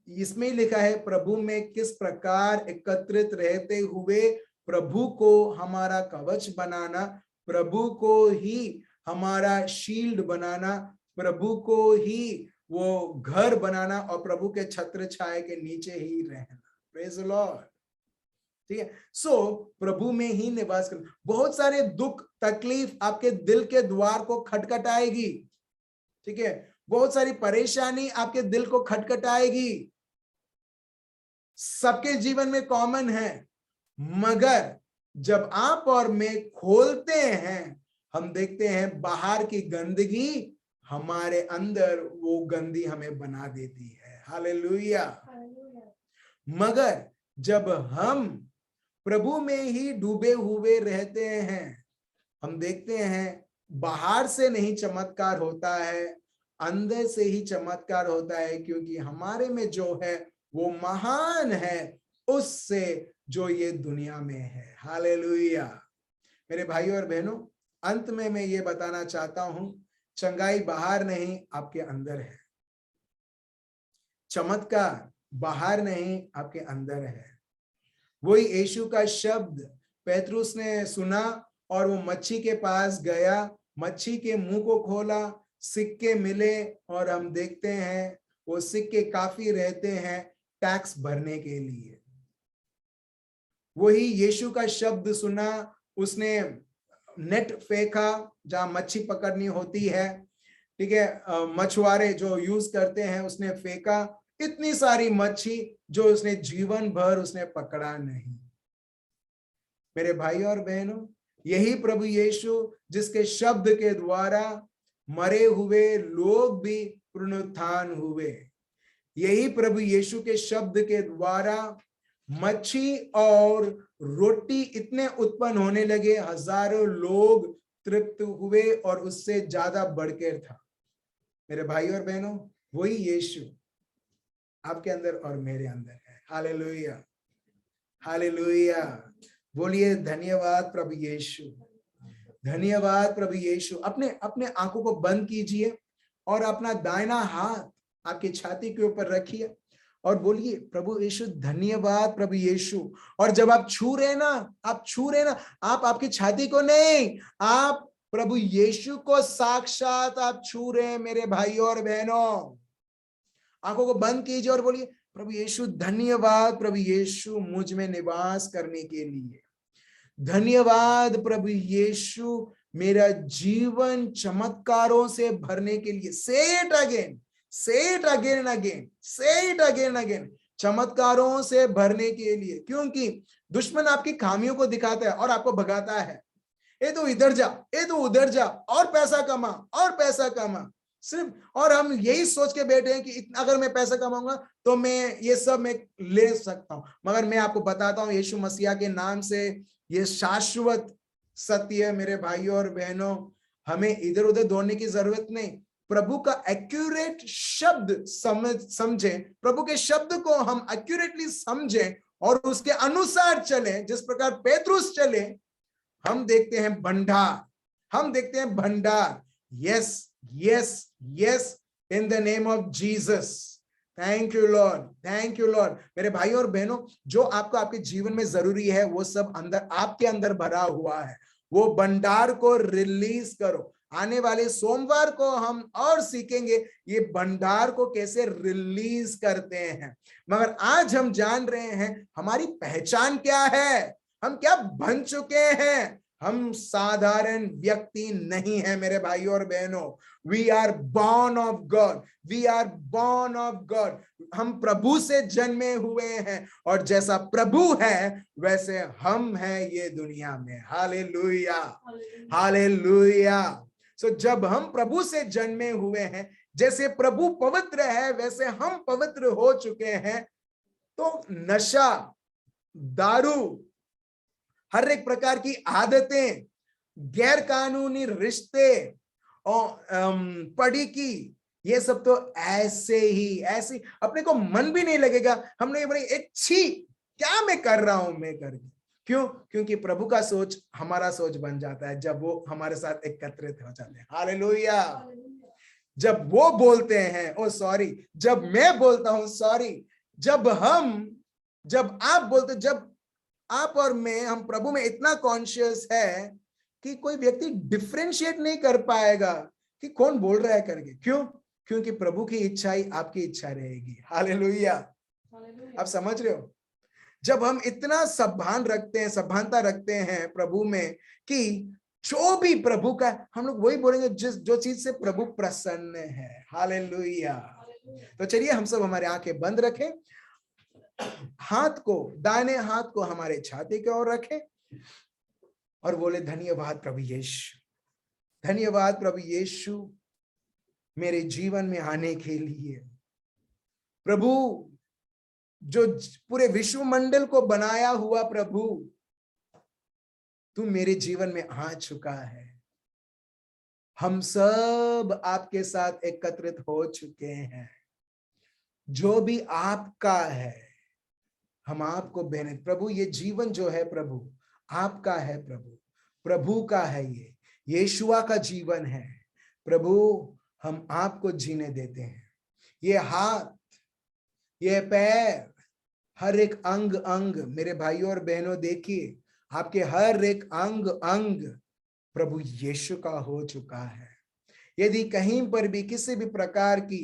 इसमें लिखा है प्रभु में किस प्रकार एकत्रित रहते हुए प्रभु को हमारा कवच बनाना, प्रभु को ही हमारा शील्ड बनाना, प्रभु को ही वो घर बनाना, और प्रभु के छत्र छाया के नीचे ही रहना। Praise the Lord. ठीक है। सो प्रभु में ही निवास करना। बहुत सारे दुख तकलीफ आपके दिल के द्वार को खटखटाएगी। ठीक है। बहुत सारी परेशानी आपके दिल को खटखटाएगी, सबके जीवन में कॉमन है। मगर जब आप और मैं खोलते हैं, हम देखते हैं बाहर की गंदगी हमारे अंदर वो गंदी हमें बना देती है। हालेलुया। मगर जब हम प्रभु में ही डूबे हुए रहते हैं, हम देखते हैं बाहर से नहीं चमत्कार होता है, अंदर से ही चमत्कार होता है, क्योंकि हमारे में जो है वो महान है उससे जो ये दुनिया में है। हालेलुया। मेरे भाई और बहनों, अंत में मैं ये बताना चाहता हूं, चंगाई बाहर नहीं आपके अंदर है, चमत्कार बाहर नहीं आपके अंदर है। वही यीशु का शब्द पेतरुस ने सुना और वो मच्छी के पास गया, मच्छी के मुंह को खोला, सिक्के मिले, और हम देखते हैं वो सिक्के काफी रहते हैं टैक्स भरने के लिए। वही यीशु का शब्द सुना, उसने नेट फेंका जहां मच्छी पकड़नी होती है, ठीक है, मछुआरे जो यूज करते हैं, उसने फेंका, इतनी सारी मच्छी जो उसने जीवन भर उसने पकड़ा नहीं। मेरे भाई और बहनों, यही प्रभु यीशु जिसके शब्द के द्वारा मरे हुए लोग भी पुनरुत्थान हुए, यही प्रभु यीशु के शब्द के द्वारा मच्छी और रोटी इतने उत्पन्न होने लगे, हजारों लोग तृप्त हुए, और उससे ज्यादा बढ़कर था। मेरे भाई और बहनों, वही यीशु आपके अंदर और मेरे अंदर है। Hallelujah, hallelujah. बोलिए धन्यवाद प्रभु यीशु, धन्यवाद प्रभु यीशु। अपने आंखों को बंद कीजिए और अपना दाहिना हाथ आपकी छाती के ऊपर रखिए और बोलिए प्रभु यीशु धन्यवाद प्रभु यीशु। और जब आप छू रहे ना, आप आपकी छाती को नहीं, आप प्रभु यीशु को साक्षात आप छू रहे हैं। मेरे भाई और बहनों, आंखों को बंद कीजिए और बोलिए प्रभु यीशु धन्यवाद प्रभु यीशु मुझ में निवास करने के लिए, धन्यवाद प्रभु यीशु मेरा जीवन चमत्कारों से भरने के लिए। Say it again and again, say it again and again, चमत्कारों से भरने के लिए। क्योंकि दुश्मन आपकी खामियों को दिखाता है और आपको भगाता है, ये तो इधर जा, ये तो उधर जा, और पैसा कमा, और पैसा कमा सिर्फ। और हम यही सोच के बैठे हैं कि अगर मैं पैसा कमाऊंगा तो मैं ये सब मैं ले सकता हूं। मगर मैं आपको बताता हूं, यीशु मसीहा के नाम से ये शाश्वत सत्य है। मेरे भाइयों और बहनों, हमें इधर उधर दौड़ने की जरूरत नहीं। प्रभु का एक्यूरेट शब्द समझें, प्रभु के शब्द को हम एक्यूरेटली समझें और उसके अनुसार चलें। जिस प्रकार पेतरुस चले, हम देखते हैं भंडार, हम देखते हैं भंडार। Yes yes yes, in the name of Jesus. Thank you Lord, thank you Lord. मेरे भाई और बहनों, जो आपको आपके जीवन में जरूरी है वो सब अंदर, आपके अंदर भरा हुआ है। वो भंडार को रिलीज करो। आने वाले सोमवार को हम और सीखेंगे ये भंडार को कैसे रिलीज करते हैं। मगर आज हम जान रहे हैं हमारी पहचान क्या है, हम क्या बन चुके हैं। हम साधारण व्यक्ति नहीं है मेरे भाइयों और बहनों। We are born of God, we are born of God. हम प्रभु से जन्मे हुए हैं और जैसा प्रभु है वैसे हम हैं ये दुनिया में। Hallelujah, hallelujah. सो जब हम प्रभु से जन्मे हुए हैं, जैसे प्रभु पवित्र है वैसे हम पवित्र हो चुके हैं। तो नशा, दारू, हर एक प्रकार की आदतें, गैर कानूनी रिश्ते और पड़ी की, ये सब तो ऐसे ही ऐसी अपने को मन भी नहीं लगेगा। हमने बड़ी एक छी क्या मैं कर रहा हूं मैं करके। क्यों? क्योंकि प्रभु का सोच हमारा सोच बन जाता है जब वो हमारे साथ एकत्रित हो जाते हैं। हालेलुया। जब वो बोलते हैं ओ सॉरी, जब मैं बोलता हूं सॉरी, जब आप बोलते, जब आप और मैं, हम प्रभु में इतना कॉन्शियस है कि कोई व्यक्ति डिफरेंशिएट नहीं कर पाएगा कि कौन बोल रहा है करके। क्यों? क्योंकि प्रभु की इच्छा ही आपकी इच्छा रहेगी। हालेलुया। आप समझ रहे हो? जब हम इतना सभानता रखते हैं प्रभु में कि जो भी प्रभु का, हम लोग वही बोलेंगे जो चीज से प्रभु प्रसन्न है। हालेलुया। तो चलिए हम सब हमारे आंखें बंद रखें, हाथ को, दाहिने हाथ को हमारे छाती की ओर रखें और बोले धन्यवाद प्रभु यीशु, धन्यवाद प्रभु यीशु मेरे जीवन में आने के लिए। प्रभु जो पूरे विश्व मंडल को बनाया हुआ प्रभु, तू मेरे जीवन में आ चुका है। हम सब आपके साथ एकत्रित हो चुके हैं। जो भी आपका है हम आपको बहने, प्रभु ये जीवन जो है प्रभु आपका है, प्रभु का है, ये यीशुआ का जीवन है प्रभु। हम आपको जीने देते हैं। ये हाथ, ये पैर, हर एक अंग अंग मेरे भाइयों और बहनों देखिए, आपके हर एक अंग अंग प्रभु यीशु का हो चुका है। यदि कहीं पर भी किसी भी प्रकार की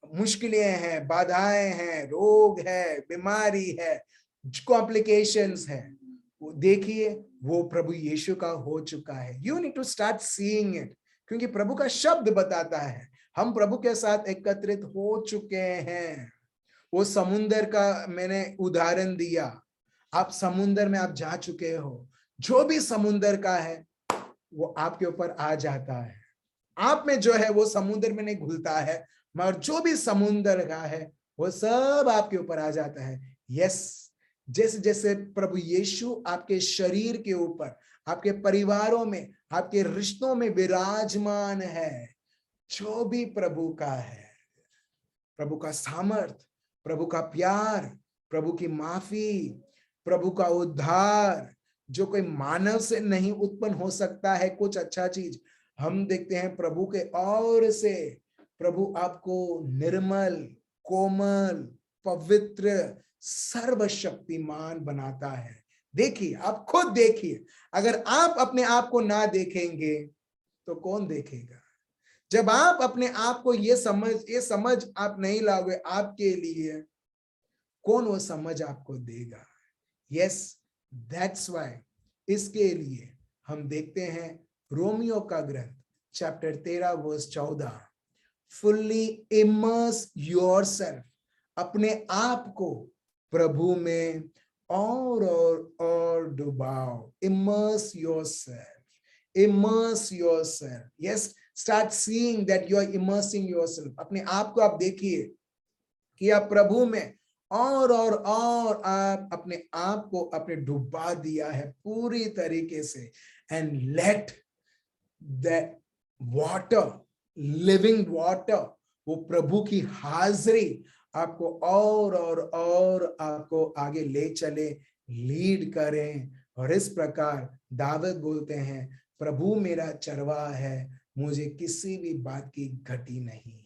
मुश्किलें हैं, बाधाएं हैं, रोग है, बीमारी है, कॉम्प्लिकेशंस है, वो देखिए वो प्रभु यीशु का हो चुका है। You need to start seeing it, क्योंकि प्रभु का शब्द बताता है हम प्रभु के साथ एकत्रित हो चुके हैं। वो समुंदर का मैंने उदाहरण दिया, आप समुंदर में आप जा चुके हो। जो भी समुंदर का है वो आपके ऊपर आ जाता है। आप में जो है वो समुंदर में नहीं घुलता है, मगर जो भी समुंदर का है वो सब आपके ऊपर आ जाता है। यस, जैसे जैसे प्रभु यीशु आपके शरीर के ऊपर, आपके परिवारों में, आपके रिश्तों में विराजमान है, जो भी प्रभु का है, प्रभु का सामर्थ, प्रभु का प्यार, प्रभु की माफी, प्रभु का उद्धार, जो कोई मानव से नहीं उत्पन्न हो सकता है कुछ अच्छा चीज, हम देखते हैं प्रभु के ओर से प्रभु आपको निर्मल, कोमल, पवित्र, सर्वशक्तिमान बनाता है। देखिए, आप खुद देखिए, अगर आप अपने आप को ना देखेंगे तो कौन देखेगा? जब आप अपने आप को ये समझ आप नहीं लाओगे आपके लिए, कौन वो समझ आपको देगा? यस, दैट्स व्हाई, इसके लिए हम देखते हैं रोमियो का ग्रंथ chapter 13 verse 14, fully immerse yourself, अपने आप को प्रभु में और डुबाओ। Immerse yourself, yes, start seeing that you are immersing yourself. अपने आप को आप देखिए कि आप प्रभु में और आप अपने आप को अपने डुबा दिया है पूरी तरीके से। And let that water, living water, वो प्रभु की हाजिरी आपको और आपको आगे ले चले, लीड करें। और इस प्रकार दाऊद बोलते हैं, प्रभु मेरा चरवाहा है, मुझे किसी भी बात की घटी नहीं है।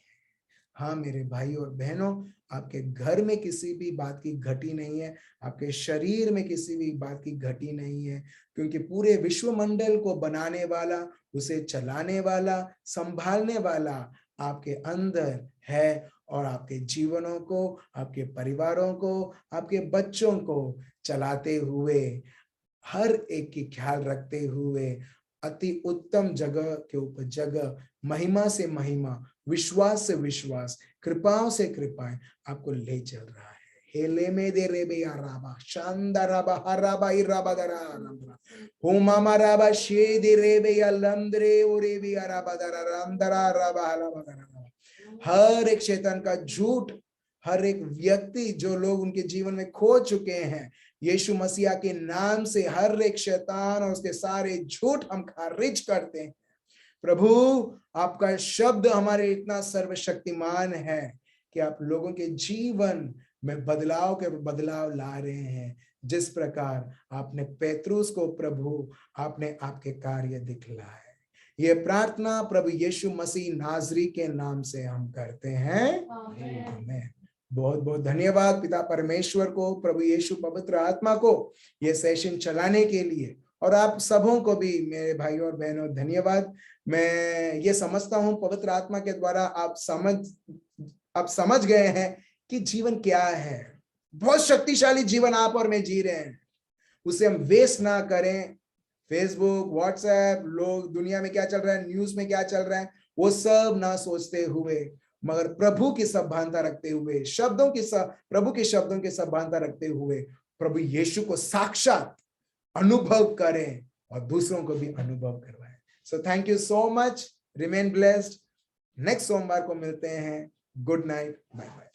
हाँ मेरे भाई और बहनों, आपके घर में किसी भी बात की घटी नहीं है, आपके शरीर में किसी भी बात की घटी नहीं है, क्योंकि पूरे विश्वमंडल को बनाने वाला, उसे चलाने वाला, संभालने वाला आपके अंदर है और आपके जीवनों को, आपके परिवारों को, आपके बच्चों को चलाते हुए, हर एक की ख्याल रखते हुए अति उत्तम जगह के ऊपर जगह, महिमा से महिमा, विश्वास से विश्वास, कृपाओं से कृपाएं आपको ले चल रहा है। हेले में दे रे बे राबा शानदाराबा हराबा इराबा दरा रामरा होमामा राबा शे दे रे बे लंदरे ओरे बे राबा दरा रामदरा राबा हलाबा दरा। हर एक शैतान का झूठ, हर एक व्यक्ति जो लोग उनके जीवन में खो चुके हैं, यीशु मसीहा के नाम से हर एक शैतान और उसके सारे झूठ हम खारिज करते हैं। प्रभु, आपका शब्द हमारे इतना सर्वशक्तिमान है कि आप लोगों के जीवन में बदलाव के बदलाव ला रहे हैं। जिस प्रकार आपने पेत्रुस को प्रभु आपने आपके कार्य दिखलाए। ये प्रार्थना प्रभु यीशु मसीह नाजरी के नाम से हम करते हैं, आमीन। बहुत बहुत धन्यवाद पिता परमेश्वर को, प्रभु यीशु पवित्र आत्मा को ये सेशन चलाने के लिए, और आप सबों को भी मेरे भाइयों और बहनों धन्यवाद। मैं ये समझता हूं पवित्र आत्मा के द्वारा आप समझ गए हैं कि जीवन क्या है। बहुत शक्तिशाली जीवन आप और मैं जी रहे हैं, उसे हम वेस्ट ना करें। फेसबुक, व्हाट्सएप, लोग दुनिया में क्या चल रहा है, न्यूज में क्या चल रहा है, वो सब ना सोचते हुए, मगर प्रभु की सभानता रखते हुए, प्रभु के शब्दों की सभानता रखते हुए प्रभु यीशु को साक्षात अनुभव करें और दूसरों को भी अनुभव करवाएं। So thank you so much, remain blessed. Next सोमवार को मिलते हैं। Good night, bye bye.